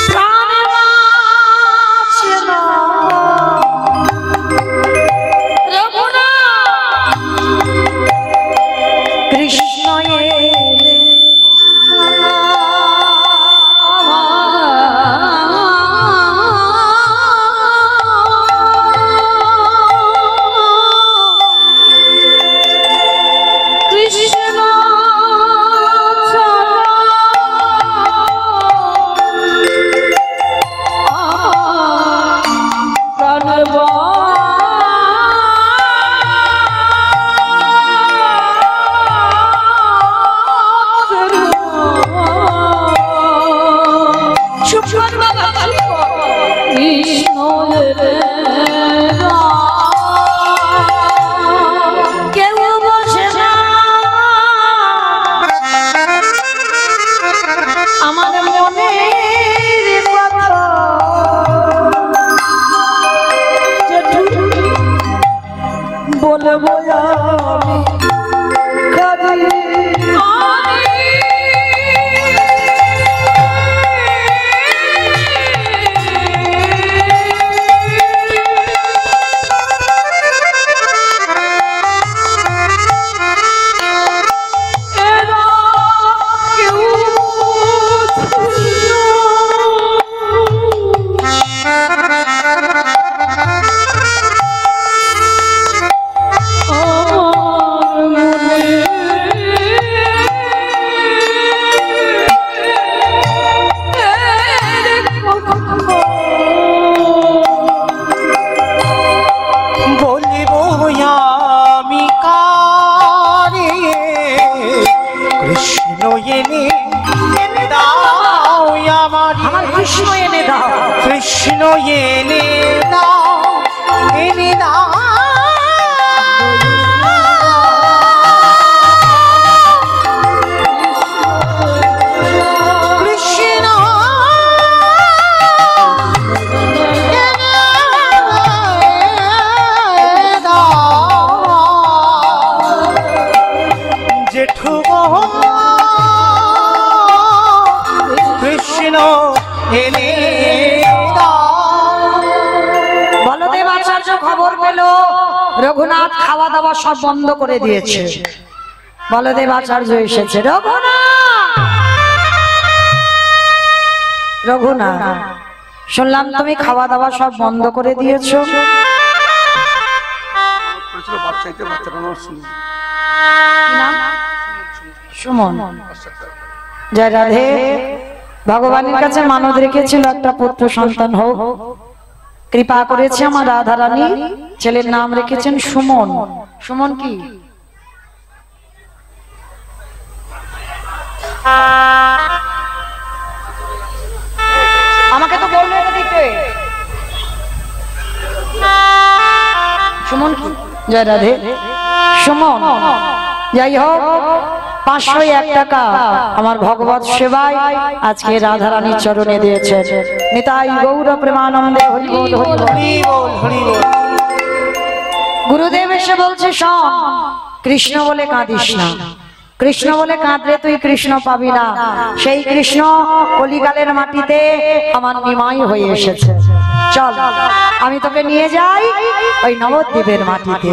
প্রাণ বাঁচে না। কৃষ্ণ এনে বলবো কৃষ্ণ এনে দাও, এনে দাও, কৃষ্ণ জেঠু কৃষ্ণ এনে খবর পেল রঘুনাথ খাওয়া দাওয়া সব বন্ধ করে দিয়েছে। বলদেব আচার্য এসেছে। রঘুনাথ, শুনলাম তুমি খাওয়া দাওয়া সব বন্ধ করে দিয়েছো। সুমন, জয় রাধে। ভগবানের কাছে মানত রেখেছিল একটা পুত্র সন্তান হোক, কৃপা করেছে আমার রাধারানী, ছেলের নাম রেখেছেন সুমন। সুমন কি? আমাকে তো বললো এটা দিতে। সুমন কি? জয় রাধে। সুমন যাই হোক, 501 টাকা আমার ভগবত সেবায় আজকে রাধারানীর চরণে দিয়েছেন। নিতাই গৌর প্রেমানন্দে হরি বল হরি বল। হরি বল, হরি বল। গুরুদেব এসে বলছে, শোন, কৃষ্ণ বলে কাঁদিস না, কৃষ্ণ বলে কাঁদলে তুই কৃষ্ণ পাবি না। সেই কৃষ্ণ কলিকালের মাটিতে আমার নিমাই হয়ে এসেছে। চল আমি তোকে নিয়ে যাই ওই নবদ্বীপের মাটিতে।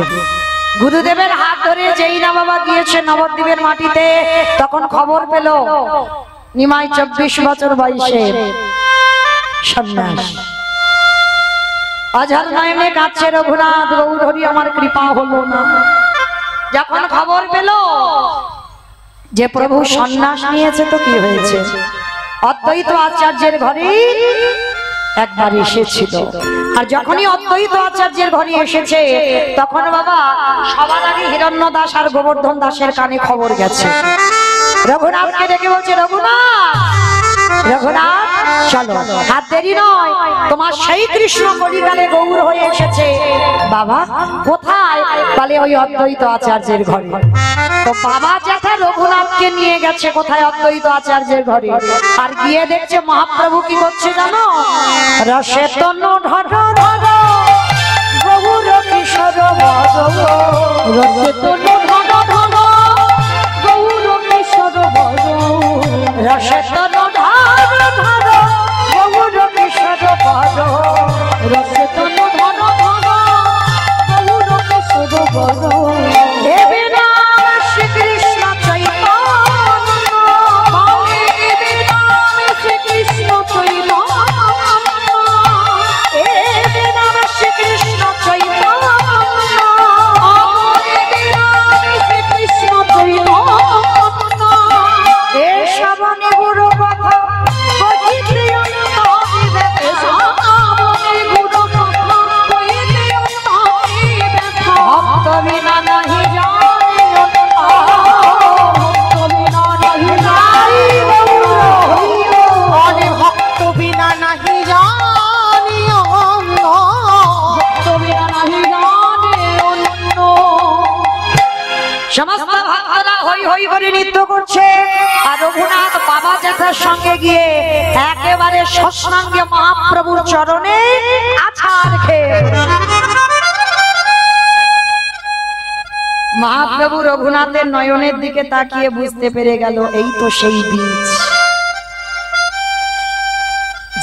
গুরুদেবের হাত ধরে যেই না বাবা গিয়েছে নবদ্বীপের মাটিতে, তখন খবর পেল নিমাই 24 বছর বয়সে সন্ন্যাস। আজহার নয়নে কাঁদছে রঘুনাথ, গৌর হরি আমার কৃপা হলো না। যখন খবর পেল যে প্রভু সন্ন্যাস নিয়েছে, তো কি হয়েছে? অদ্বৈত আচার্যের ঘরে একবার এসেছিল, আর যখনই অদ্বৈত আচার্যের ঘরে এসেছে, তখন বাবা সবার আগে হিরণ্য দাস আর গোবর্ধন দাসের কানে খবর গেছে। রঘুনাথকে ডেকে বলছে, রঘুনাথ, রঘুনাথ চলো, হাত দেরি নয়, তোমার সেই কৃষ্ণ কলিকালে গৌর হয়ে এসেছে। বাবা কোথায়? বলে ওই অদ্বৈত আচার্যের ঘরে। তো বাবা জ্যাঠা রঘুনাথকে নিয়ে গেছে কোথায়? অদ্বৈত আচার্যের ঘরে। আর গিয়ে দেখছে মহাপ্রভু কি করছে জানো? রসে তনু ঢর ঢর গৌর কিশোর বর, রসে তনু ঢর ঢর গৌর কিশোর বর, রসে তনু ঢর ঢর গৌর কিশোর বর, রসে তনু ঢর ঢর গৌর কিশোর বর। দেবে নাম শ্রীকৃষ্ণ চৈতন্য, দেবে নাম শ্রীকৃষ্ণ চৈতন্য, দেবে নাম শ্রীকৃষ্ণ চৈতন্য, দেবে নাম শ্রীকৃষ্ণ চৈতন্য। এ শ্রাবণে গুরু কথা কহিতে অন্নদিবে, শ্রাবণে গুরু কথা কহিতে অন্নদিবে, ভক্ত বিনা নাহি জানে ভক্ত বিনা নাহি জানি অনে ভক্ত বিনা নাহি জানি অন্য, ভক্ত বিনা নাহি জানে অন্য। সমস্ত ভক্তরা হই হই করে নৃত্য করছে, আর রঘুনাথ বাবা জ্যাঠার সঙ্গে গিয়ে একেবারে সৎসঙ্গে মহাপ্রভুর চরণে আছাড় খেয়ে। মহাপ্রভু রঘুনাথের নয়নের দিকে তাকিয়ে বুঝতে পেরে গেল, এই তো সেই বীজ,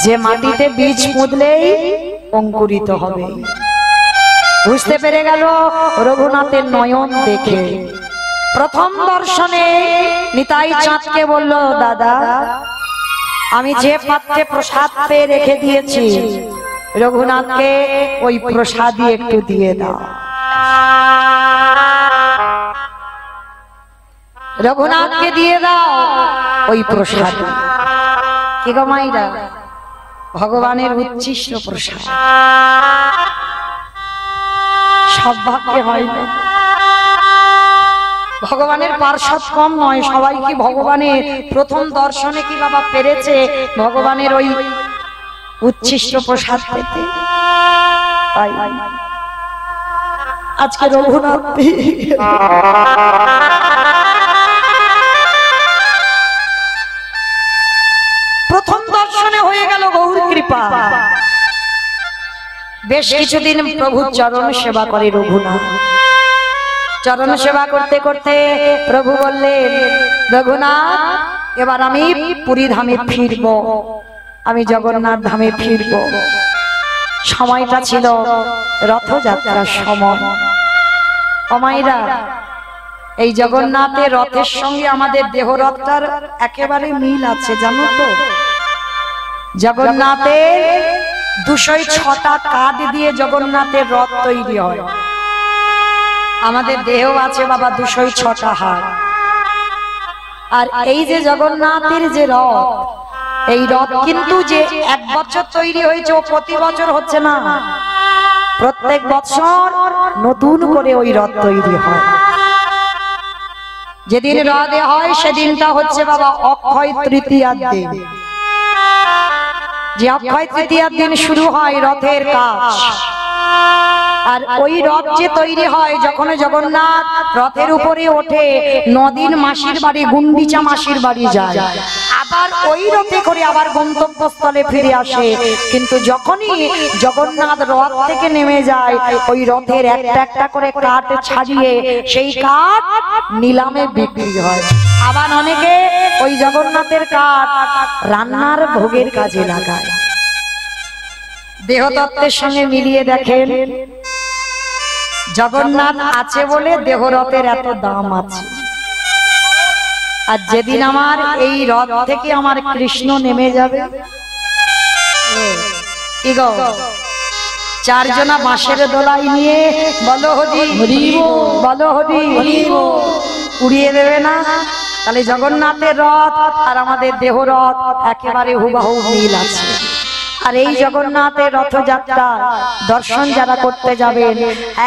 যে মাটিতে বীজ পুঁতলেই অঙ্কুরিত হবে। বুঝতে পেরে গেল রঘুনাথের নয়ন দেখে। প্রথম দর্শনে নিতাই চাঁদকে বলল, দাদা আমি যে পাত্রে প্রসাদ পেয়ে রেখে দিয়েছি, রঘুনাথকে ওই প্রসাদই একটু দিয়ে দাও। রঘুনাথকে দিয়ে দাও ওই প্রসাদ। কি গো মাইরা, ভগবানের উচ্ছিষ্ট প্রসাদ সব ভাগ্যে হয় না। ভগবানের পার্শ্বদ কম নয়, সবাই কি ভগবানের প্রথম দর্শনে কি বাবা পেরেছে ভগবানের ওই উচ্ছিষ্ট প্রসাদ পেতে? তাই আজকে রঘুনাথ প্রথম দর্শনে হয়ে গেল গৌর কৃপা। বেশ কিছুদিন প্রভুর চরণ সেবা করে রঘুনাথ। চরণ সেবা করতে করতে প্রভু বললেন, রঘুনাথ এবার আমি পুরী ধামে ফিরব, আমি জগন্নাথ ধামে ফিরব। সময়টা ছিল রথযাত্রার সময়। অমাইরা, এই জগন্নাথের রথের সঙ্গে আমাদের দেহরথটার একেবারে মিল আছে, জানো তো? জগন্নাথের 206টা কাঠ দিয়ে জগন্নাথের রথ তৈরি হয়। আমাদের দেহ আছে বাবা 206টা হাড়। আর এই যে জগন্নাথের যে রথ, এই রথ কিন্তু যে এক বছর তৈরি হয়েছে ও প্রতি বছর হচ্ছে না, প্রত্যেক বছর নতুন করে ওই রথ তৈরি হয়। যেদিন রথে হয় সেদিনটা হচ্ছে বাবা অক্ষয় তৃতীয়ার দিন। যে অক্ষয় তৃতীয়ার দিন শুরু হয় রথের কাজ। আর ওই রথ যে তৈরি হয় যখন জগন্নাথ রথের উপরে ওঠে, নদিন মাসির বাড়ি গুন্ডিচা মাসির বাড়ি যায়, আবার ওই রথে করে আবার গন্তব্যস্থলে ফিরে আসে। কিন্তু যখনই জগন্নাথ রথ থেকে নেমে যায়, ওই রথের একটা একটা করে কাঠ ছাড়িয়ে সেই কাঠ নিলামে বিক্রি হয়। আবার অনেকে ওই জগন্নাথের কাঠ রান্নার ভোগের কাজে লাগায়। দেহতত্ত্বের সঙ্গে মিলিয়ে দেখেন, জগন্নাথ আছে বলে দেহরথের এত দাম আছে। আর যেদিন আমার এই রথ থেকে আমার কৃষ্ণ নেমে যাবে, কি গো, চারজনা বাঁশের দোলাই নিয়ে বলো হরি বলো হরি উড়িয়ে দেবে না? তাহলে জগন্নাথের রথ আর আমাদের দেহ রথ একেবারে হুবহু মিল আছে। আর এই জগন্নাথের রথযাত্রা দর্শন যারা করতে যাবেন,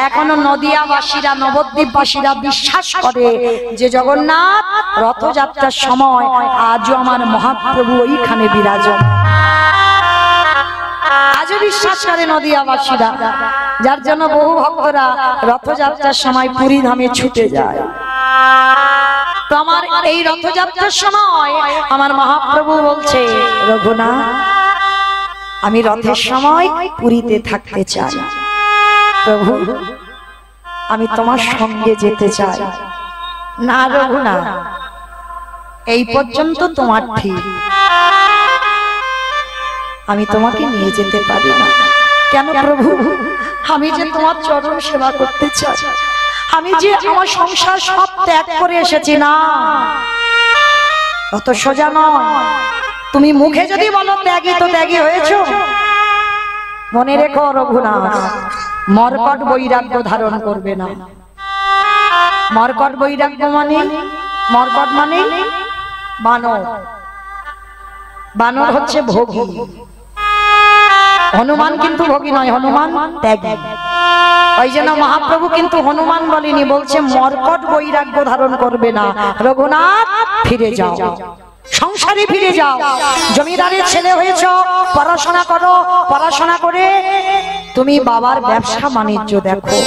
এখনো নদিয়াবাসীরা নবদ্বীপবাসীরা বিশ্বাস করে যে জগন্নাথ রথযাত্রার সময় আজও আমার মহাপ্রভু ওইখানে বিরাজন। আজও বিশ্বাস করে নদিয়াবাসীরা, যার জন্য বহু ভক্তরা রথযাত্রার সময় পুরী ধামে ছুটে যায়। তো আমার এই রথযাত্রার সময় আমার মহাপ্রভু বলছে, রঘুনাথ আমি রথের সময় পুরীতে থাকতে চাই, প্রভু আমি তোমার সঙ্গে যেতে চাই। না রঘুনাথ, এই পর্যন্ত তোমার ঠিক, আমি তোমাকে নিয়ে যেতে পারি না। কেন প্রভু? আমি যে তোমার চরণ সেবা করতে চাই, আমি যে আমার সংসার সব ত্যাগ করে এসেছি। না, অত সোজা নয়। তুমি মুখে যদি বলো ত্যাগী, তো ত্যাগী হয়েছো। মনে রেখো রঘুনাথ, মর্কট বৈরাগ্য ধারণ করবে না। মর্কট বৈরাগ্য মানে, মর্কট মানে বানর। বানর হচ্ছে ভোগী, হনুমান কিন্তু ভোগী নয়, হনুমান ত্যাগী। ওই জন্য মহাপ্রভু কিন্তু হনুমান বলেনি, বলছে মর্কট বৈরাগ্য ধারণ করবে না। রঘুনাথ ফিরে যাও, সংসারে ফিরে যাও। জমিদারের ছেলে হয়েছ, পড়াশোনা করো, পড়াশোনা করে তুমি বাবার ব্যবসা বাণিজ্য দেখো।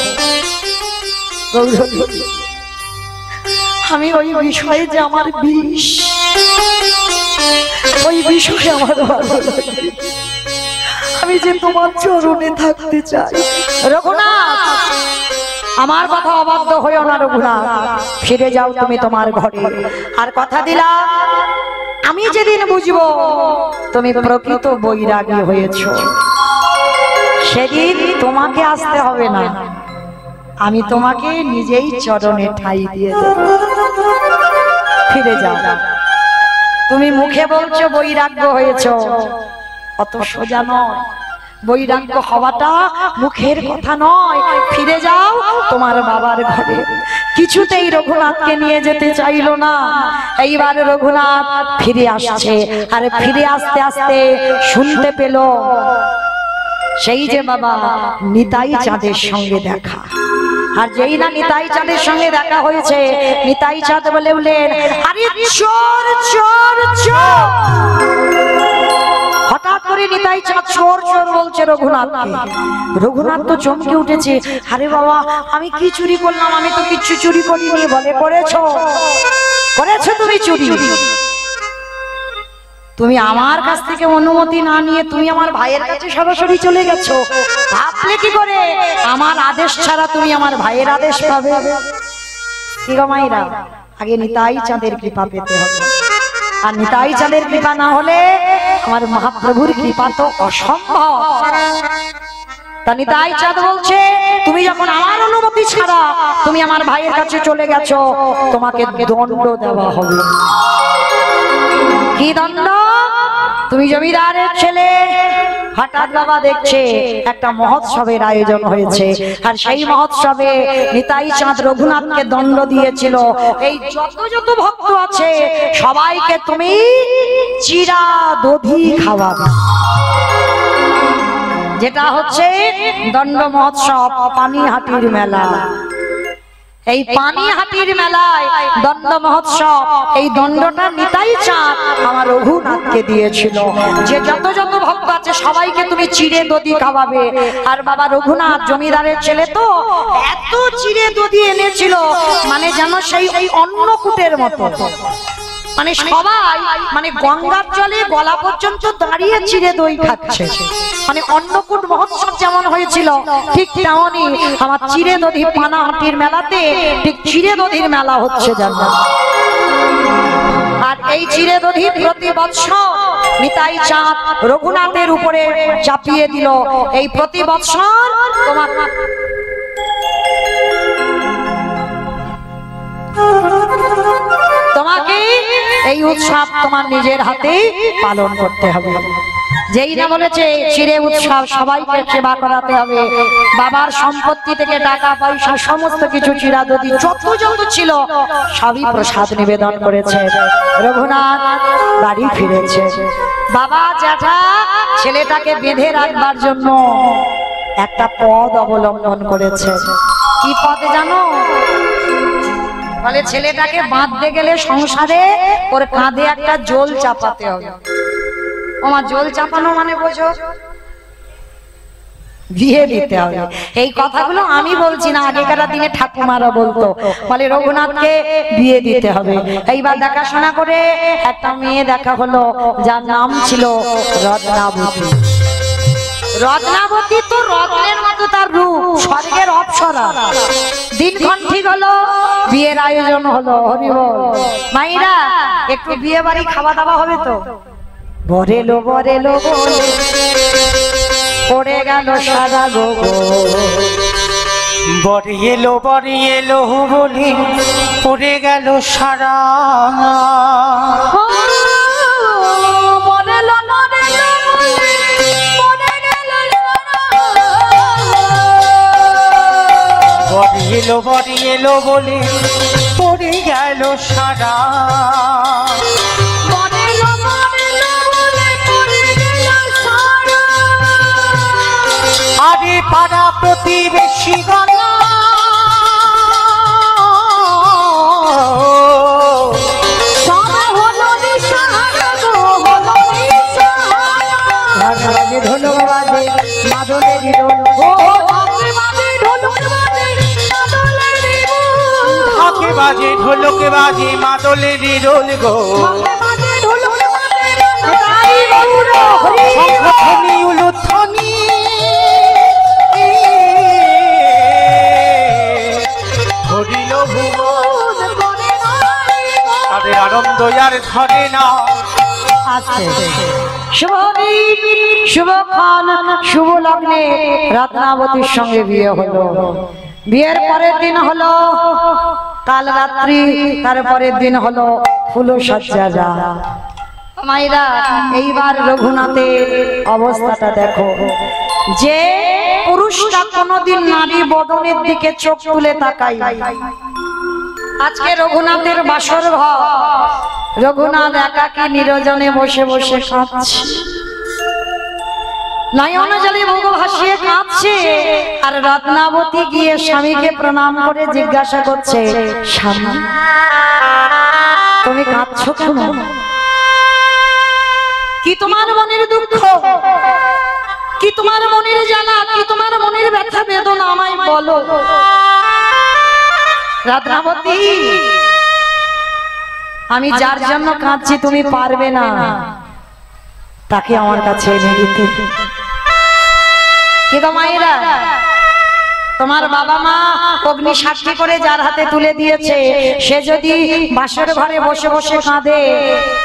আমি ওই বিষয়ে যে আমার বিষ, ওই বিষয়ে আমার ভালো লাগে। আমি যে তোমার চরণে থাকতে চাই। রঘুনাথ আমার কথা অবাধ্য হইও না রঘুনাথ, ফিরে যাও তুমি তোমার ঘরে। আর কথা দিলাম, আমি যেদিন বুঝবো তুমি প্রকৃত বৈরাগী হয়েছো, সেদিন তোমাকে আসতে হবে না, আমি তোমাকে নিজেই চরণে ঠাঁই দিয়ে দেব। ফিরে যাও। তুমি মুখে বলছো বৈরাগ্য হয়েছো, অত সোজা নয়। বৈরাগ্য হওয়াটা মুখের কথা নয়। ফিরে যাও তোমার বাবার ঘরে। কিছুতেই রঘুনাথকে নিয়ে যেতে চাইলো না। এইবার রঘুনাথ ফিরে আসছে, আর ফিরে আসতে আসতে শুনতে পেল সেই যে বাবা নিতাই চাঁদের সঙ্গে দেখা। আর যেই না নিতাই চাঁদের সঙ্গে দেখা হয়েছে, নিতাই চাঁদ বলে উঠলেন, আরে চোর চোর চোর। হঠাৎ করে নিতাই চাঁদ চোর চোর বলছে রঘুনাথকে। রঘুনাথ তো চমকে উঠেছে, আরে বাবা আমি কি চুরি করলাম? আমি তো কিচ্ছু চুরি করিনি। বলে করেছো, করেছো তুমি চুরি। তুমি আমার কাছ থেকে অনুমতি না নিয়ে তুমি আমার ভাইয়ের কাছে সরাসরি চলে গেছো। ভাবলে কি করে আমার আদেশ ছাড়া তুমি আমার ভাইয়ের আদেশ পাবে? কি গো মাইরা, আগে নিতাই চাঁদের কৃপা পেতে হবে। আর নিতাই চাঁদের কৃপা না হলে আমার মহাপ্রভুর কৃপা তো অসম্ভব। তা নিতাই চাঁদ বলছে, তুমি যখন আমার অনুমতি ছাড়া তুমি আমার ভাইয়ের কাছে চলে গেছো, তোমাকে দণ্ড দেওয়া হবে। কি দণ্ড? তুমি জমিদারের ছেলে, হঠাৎ বাবা দেখছে একটা মহোৎসবের আয়োজন হয়েছে, আর সেই মহোৎসবে নিতাই চাঁদ রঘুনাথকে দণ্ড দিয়েছিল, এই যত যত ভক্ত আছে সবাইকে তুমি চিরা দধি খাওয়াবে। যেটা হচ্ছে দণ্ড মহোৎসব, পানিহাটির মেলা। এই পানিহাটির মেলায় দণ্ড মহোৎসব, এই দণ্ডটা নিতাই চাঁদ আমার রঘুনাথকে দিয়েছিল, যে যত যত ভক্ত আছে সবাইকে তুমি চিড়ে দধি খাওয়াবে। আর বাবা রঘুনাথ জমিদারের ছেলে তো, এত চিড়ে দধি এনেছিল মানে যেন সেই ওই অন্নকূটের মতো, মানে সবাই মানে গঙ্গার জলে গলা পর্যন্ত দাঁড়িয়ে চিড়ে দই খাচ্ছে। মানে অন্নকূট মহোৎসব যেমন হয়েছিল ঠিক তেমনই আমার চিড়ে দধি পানাহাটির মেলাতে ঠিক চিড়ে দধির মেলা হচ্ছে জানো। আর এই চিড়ে দধি প্রতি বৎসর নিতাই চাঁদ রঘুনাথের উপরে চাপিয়ে দিল। এই প্রতি বৎসর তোমার তোমাকে এই উৎসব তোমার নিজের হাতে পালন করতে হবে। যেই না বলেছে চিড়ে উৎসব সবাইকে সেবা করাতে হবে, বাবার সম্পত্তি থেকে টাকা পয়সা সমস্ত কিছু চিরা দধি যত যত ছিল সবই প্রসাদ নিবেদন করেছে। রঘুনাথ বাড়ি ফিরেছে। বাবা জ্যাঠা ছেলেটাকে বেঁধে রাখবার জন্য একটা পদ অবলম্বন করেছে। কি পদ জানো? বলে ছেলেটাকে বাঁধতে গেলে সংসারে ওর কাঁধে একটা জল চাপাতে হবে। আমার জল চাপানো মানে বোঝো, বিয়ে দিতে হবে। এই কথাগুলো আমি বলছি না, আগেকার দিনে ঠাকুমারা বলতো। বলে রঘুনাথকে বিয়ে দিতে হবে। এইবার দেখাশোনা করে একটা মেয়ে দেখা হলো, যার নাম ছিল রত্নাবতী। রত্নাবতী তো রত্নের মতো তার রূপ, স্বর্গের অপ্সরা। দিনক্ষণ ঠিক হলো, বিয়ের আয়োজন হলো। হরি বল। মাইরা একটু বিয়ে বাড়ি খাওয়া দাওয়া হবে তো? বরেলো বরেলো বলে পড়ে গেল সারা গো, বরে এলো বলে পড়ে গেল সারা। বরে এলো বলে পড়ে গেল সারা। আরে পাড়া প্রতিবেশী গলা ঢোলক বাজে মাদলের ঢোল, ঢাকে বাজে ঢোলকে বাজে মাদলের রোল গো। শঙ্খধ্বনি উলুধ্বনি ধরিল ভুবন, তাদের আনন্দ আর ধরে না। শুভক্ষণ শুভ লগ্নে রত্নাবতীর সঙ্গে বিয়ে হলো। বিয়ের পরের দিন হলো কাল রাত্রি, তারপরের দিন হলো ফুলসজ্জা। মাইরা এইবার রঘুনাথের অবস্থাটা দেখো, যে পুরুষটা কোনোদিন নারী বদনের দিকে চোখ তুলে তাকাই, আজকে রঘুনাথের বাসর ঘর, রঘুনাথ একাকী নিরজনে বসে বসে কাঁদছে, নয়ন জলে মুখ ভাসিয়ে কাঁদছে। আর রত্নাবতী গিয়ে স্বামীকে প্রণাম করে জিজ্ঞাসা করছে, স্বামী তুমি কাঁদছো কেন? কি তোমার মনের দুঃখ, কি তোমার মনের জ্বালা, কি তোমার মনের ব্যথা বেদনা আমায় বলো। রত্নাবতী, আমি যার জন্য কাঁদছি তুমি পারবে না তাকে আমার কাছে এনে দিতে। কিন্তু মায়েরা, তোমার বাবা মা অগ্নি সাক্ষী করে যার হাতে তুলে দিয়েছে, সে যদি বাসর ঘরে বসে বসে কাঁদে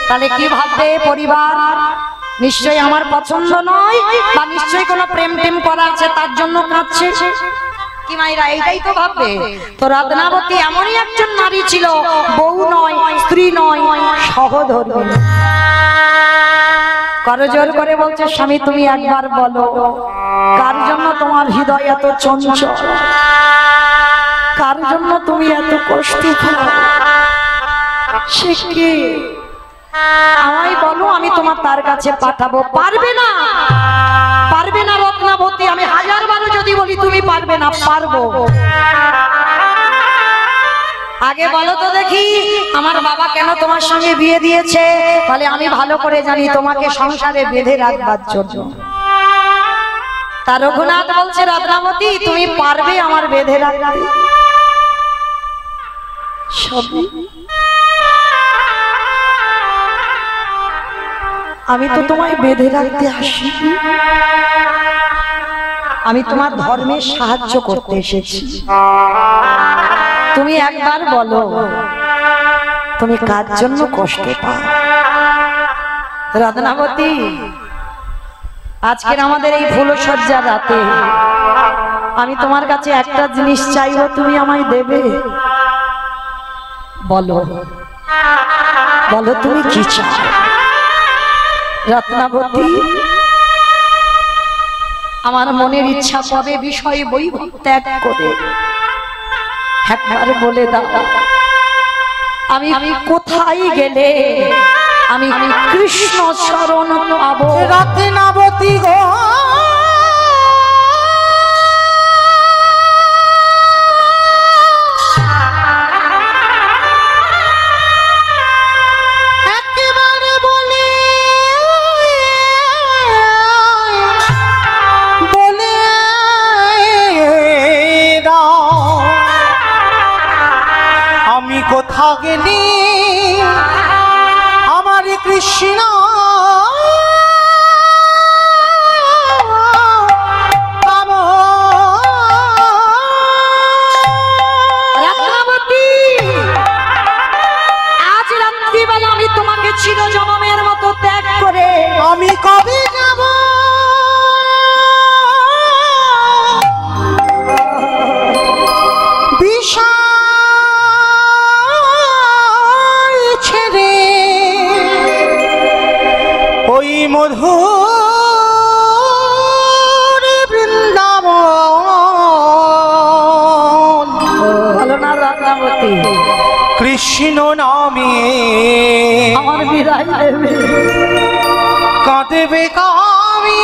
তাহলে কি ভাববে পরিবার? নিশ্চয়ই আমার পছন্দ নয়, বা নিশ্চয়ই কোনো প্রেম টেম করা আছে তার জন্য কাঁদছে। কি মায়েরা, এইটাই তো ভাববে। তো রত্নাবতী এমনই একজন নারী ছিল, বউ নয়, স্ত্রী নয়, সহধর্মিণী। করজোর করে বলছে স্বামী তুমি একবার বলো কার জন্য তোমার হৃদয় এত চঞ্চল, কার জন্য তুমি এত কষ্ট পাও, সে কে আমায় বলো, আমি তোমার তার কাছে পাঠাবো। পারবে না, পারবে না রত্নাবতী, আমি হাজার বারো যদি বলি তুমি পারবে না। পারবো। আগে বলো তো দেখি আমার বাবা কেন তোমার সঙ্গে বিয়ে দিয়েছে? বলে আমি ভালো করে জানি তোমাকে সংসারে বেঁধে রাখবার জন্য। তার রঘুনাথ বলছে রত্নাবতী তুমি পারবে আমার বেঁধে রাখতে? আমি তো তোমায় বেঁধে রাখতে আসি, আমি তোমার ধর্মের সাহায্য করতে এসেছি। তুমি একবার বলো তুমি কার জন্য কষ্ট পাও? রত্নাবতী আজকের আমাদের এই ফুলসজ্জার রাতে আমি তোমার কাছে একটা জিনিস চাইবো, তুমি আমায় দেবে? বলো বলো তুমি কি চাও? রত্নাবতী আমার মনের ইচ্ছা কবে বিষয় বৈভব ত্যাগ করে একবার বলে দাও, আমি কোথায় গেলে আমি কৃষ্ণ শরণ পাবো? রত্নাবতী গো একেবারে বলে বলে দাও আমি কোথা গেলি আমার কৃষ্ণ পাবো? রত্নাবতী আজ রাত্রিবেলা আমি তোমাকে চিরজনমের মতো ত্যাগ করে আমি কবে যাব বিষয় ছেড়ে ওই মধুর বৃন্দাবন? বলো না রত্নাবতী কৃষ্ণ নামে আমার বিদায় দেবে? কাঁদবে কামি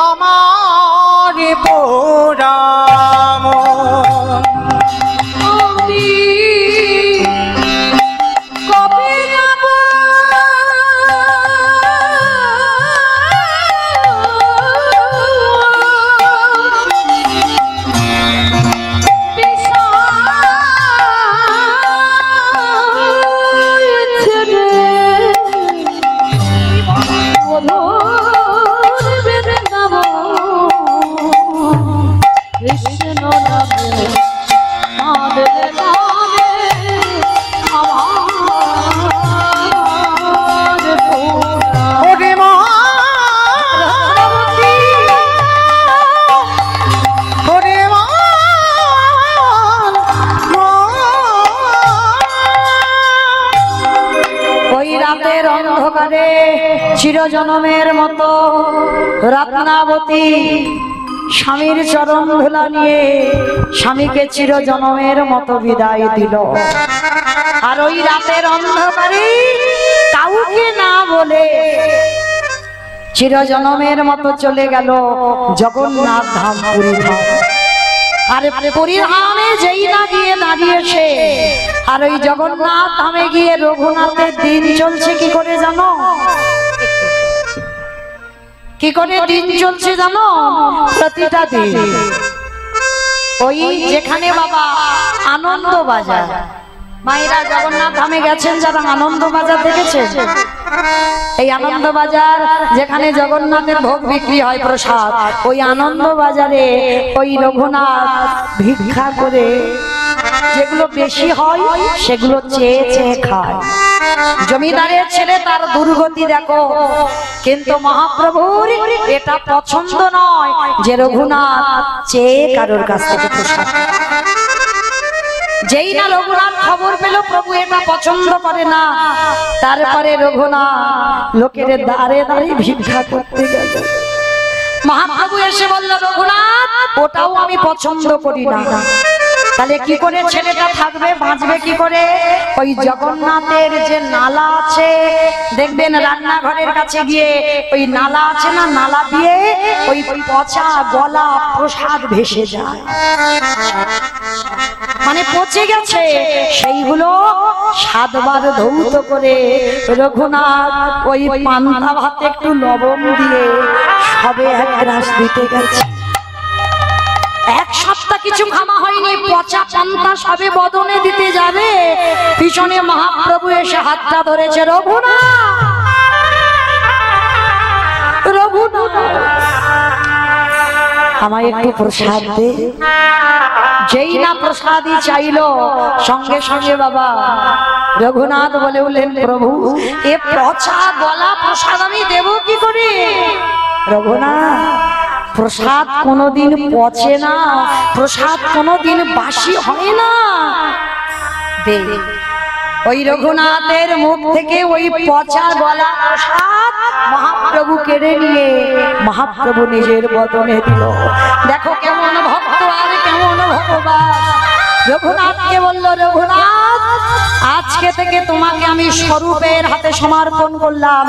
আমার পোড়াম কবে যাব ওরে মা ওরে মা ওই রাতের অন্ধকারে চিরজনমের মতো রত্নাবতী স্বামীর চরণ ধুলা নিয়ে স্বামীকে চিরজনমের মতো বিদায় দিল। আর ওই রাতের অন্ধকারে কাউকে না বলে চিরজনমের মতো চলে গেল জগন্নাথ ধাম, পুরী ধাম। আর পুরীর ধামে যেই না গিয়ে দাঁড়িয়েছে, আর ওই জগন্নাথ ধামে গিয়ে রঘুনাথের দিন চলছে কি করে জানো? কি করে দিন চলছে জানো? প্রতিটা দিন ওই যেখানে বাবা আনন্দ বাজার, মায়েরা জগন্নাথ ধামে গেছেন যারা আনন্দ বাজার দেখেছেন, এই আনন্দ বাজার যেখানে জগন্নাথের ভোগ বিক্রি হয় প্রসাদ, ওই আনন্দ বাজারে ওই রঘুনাথ ভিক্ষা করে যেগুলো বেশি হয় সেগুলো চেয়ে চেয়ে খায়। জমিদারের ছেলে তার দুর্গতি দেখো, কিন্তু মহাপ্রভুর এটা পছন্দ নয় যে রঘুনাথ চেয়ে কারোর কাছ থেকে প্রসাদ। যেই না রঘুনাথ খবর পেল প্রভু এটা পছন্দ করে না, তারপরে রঘুনাথ লোকের দাঁড়ে দাঁড়িয়ে ভিক্ষা করতে গেল। মহাপ্রভু এসে বলল, রঘুনাথ ওটাও আমি পছন্দ করি না। তাহলে কি করে ছেলেটা থাকবে, বাঁচবে কি করে? ওই জগন্নাথের যে নালা আছে দেখবেন, রান্নাঘরের কাছে গিয়ে ওই নালা আছে না, নালা দিয়ে ওই পচা গলা প্রসাদ ভেসে যায়, মানে পচে গেছে, সেইগুলো 7 বার ধৌত করে রঘুনাথ ওই পান্তা ভাতে একটু লবণ দিয়ে সবে 1 গ্রাস দিতে গেছে। 1 সপ্তাহ কিছু খাওয়া হয়নি, পচা পান্তা সবে বদনে দিতে যাবে, পিছনে মহাপ্রভু এসে হাতটা ধরেছে, রঘুনাথ রঘুনাথ আমায় একটু প্রসাদ দে। যেই না প্রসাদই চাইলো, সঙ্গে সঙ্গে বাবা রঘুনাথ বলে উঠলেন, প্রভু এ পচা গলা প্রসাদ আমি দেব কি করে? রঘুনাথ প্রসাদ কোনোদিন পচে না, প্রসাদ কোনোদিন বাসি হয় না। দে। ওই রঘুনাথের মুখ থেকে ওই পচা গলা প্রসাদ মহাপ্রভু কেড়ে নিয়ে মহাপ্রভু নিজের বদনে দিল। দেখো কেমন ভক্ত আর কেমন ভগবান। রঘুনাথকে বলল, রঘুনাথ আজকে থেকে তোমাকে আমি স্বরূপের হাতে সমর্পণ করলাম,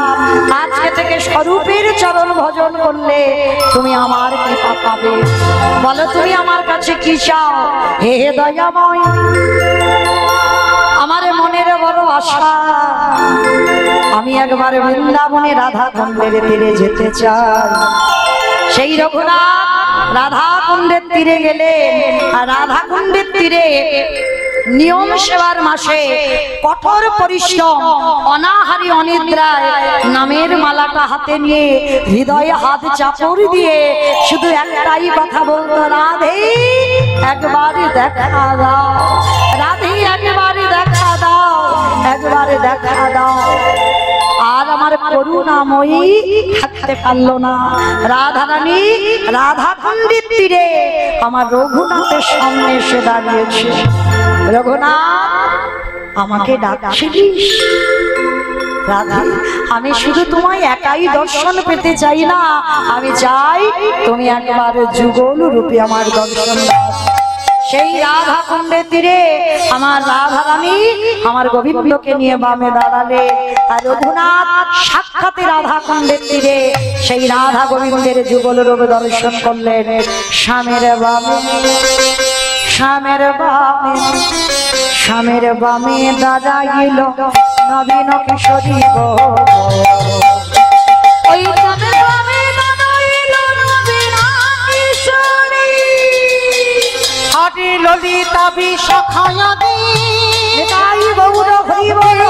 আজকে থেকে স্বরূপের চরণ ভজন করলে তুমি আমার কৃপা পাবে। বলো তুমি আমার কাছে কি চাও? হে দয়াময়, আমার মনের বড় আশা, আমি একবার বৃন্দাবনে রাধা কুণ্ডের তীরে যেতে চাই। সেই রঘুনাথ রাধা কুণ্ডের তীরে গেলেন, আর রাধা কুণ্ডের তীরে নিয়ম সেবার মাসে কঠোর পরিশ্রম, অনাহারি অনিদ্রায় নামের মালাটা হাতে নিয়ে হৃদয়ে হাত চাপড় দিয়ে শুধু একটাই কথা বলতো, রাধে একবারই দেখা দাও, রাধে একবারই দেখা দাও, একবারে দেখা দাও। আর আমার করুণাময়ী থাকতে পারলো না। রাধা রানী রাধা কুণ্ডের তীরে আমার রঘুনাথের সামনে এসে দাঁড়িয়েছে। রঘুনাথ আমাকে ডাকছিলিস? রাধা, আমি শুধু তোমায় একাই দর্শন পেতে চাই না, আমি চাই তুমি একবার যুগল রূপে আমার দর্শন দাও। সেই রাধা কুণ্ডের তীরে আমার রাধা রানী আমার গোবিন্দকে নিয়ে বামে দাঁড়ালে, আর রঘুনাথ সাক্ষাৎ রাধা কুণ্ডের তীরে সেই রাধা গোবিন্দের যুগল রূপ দর্শন করলেন। স্বামীর বামে, স্বামীর বামে, স্বামীর বামে দাঁড়াইল নবীন কিশোরী গো, ওই স্বামীর বামে দাঁড়াইল নবীন কিশোরী, হরি ললিতা বিশাখায়াদি তাই বৌর হরি বল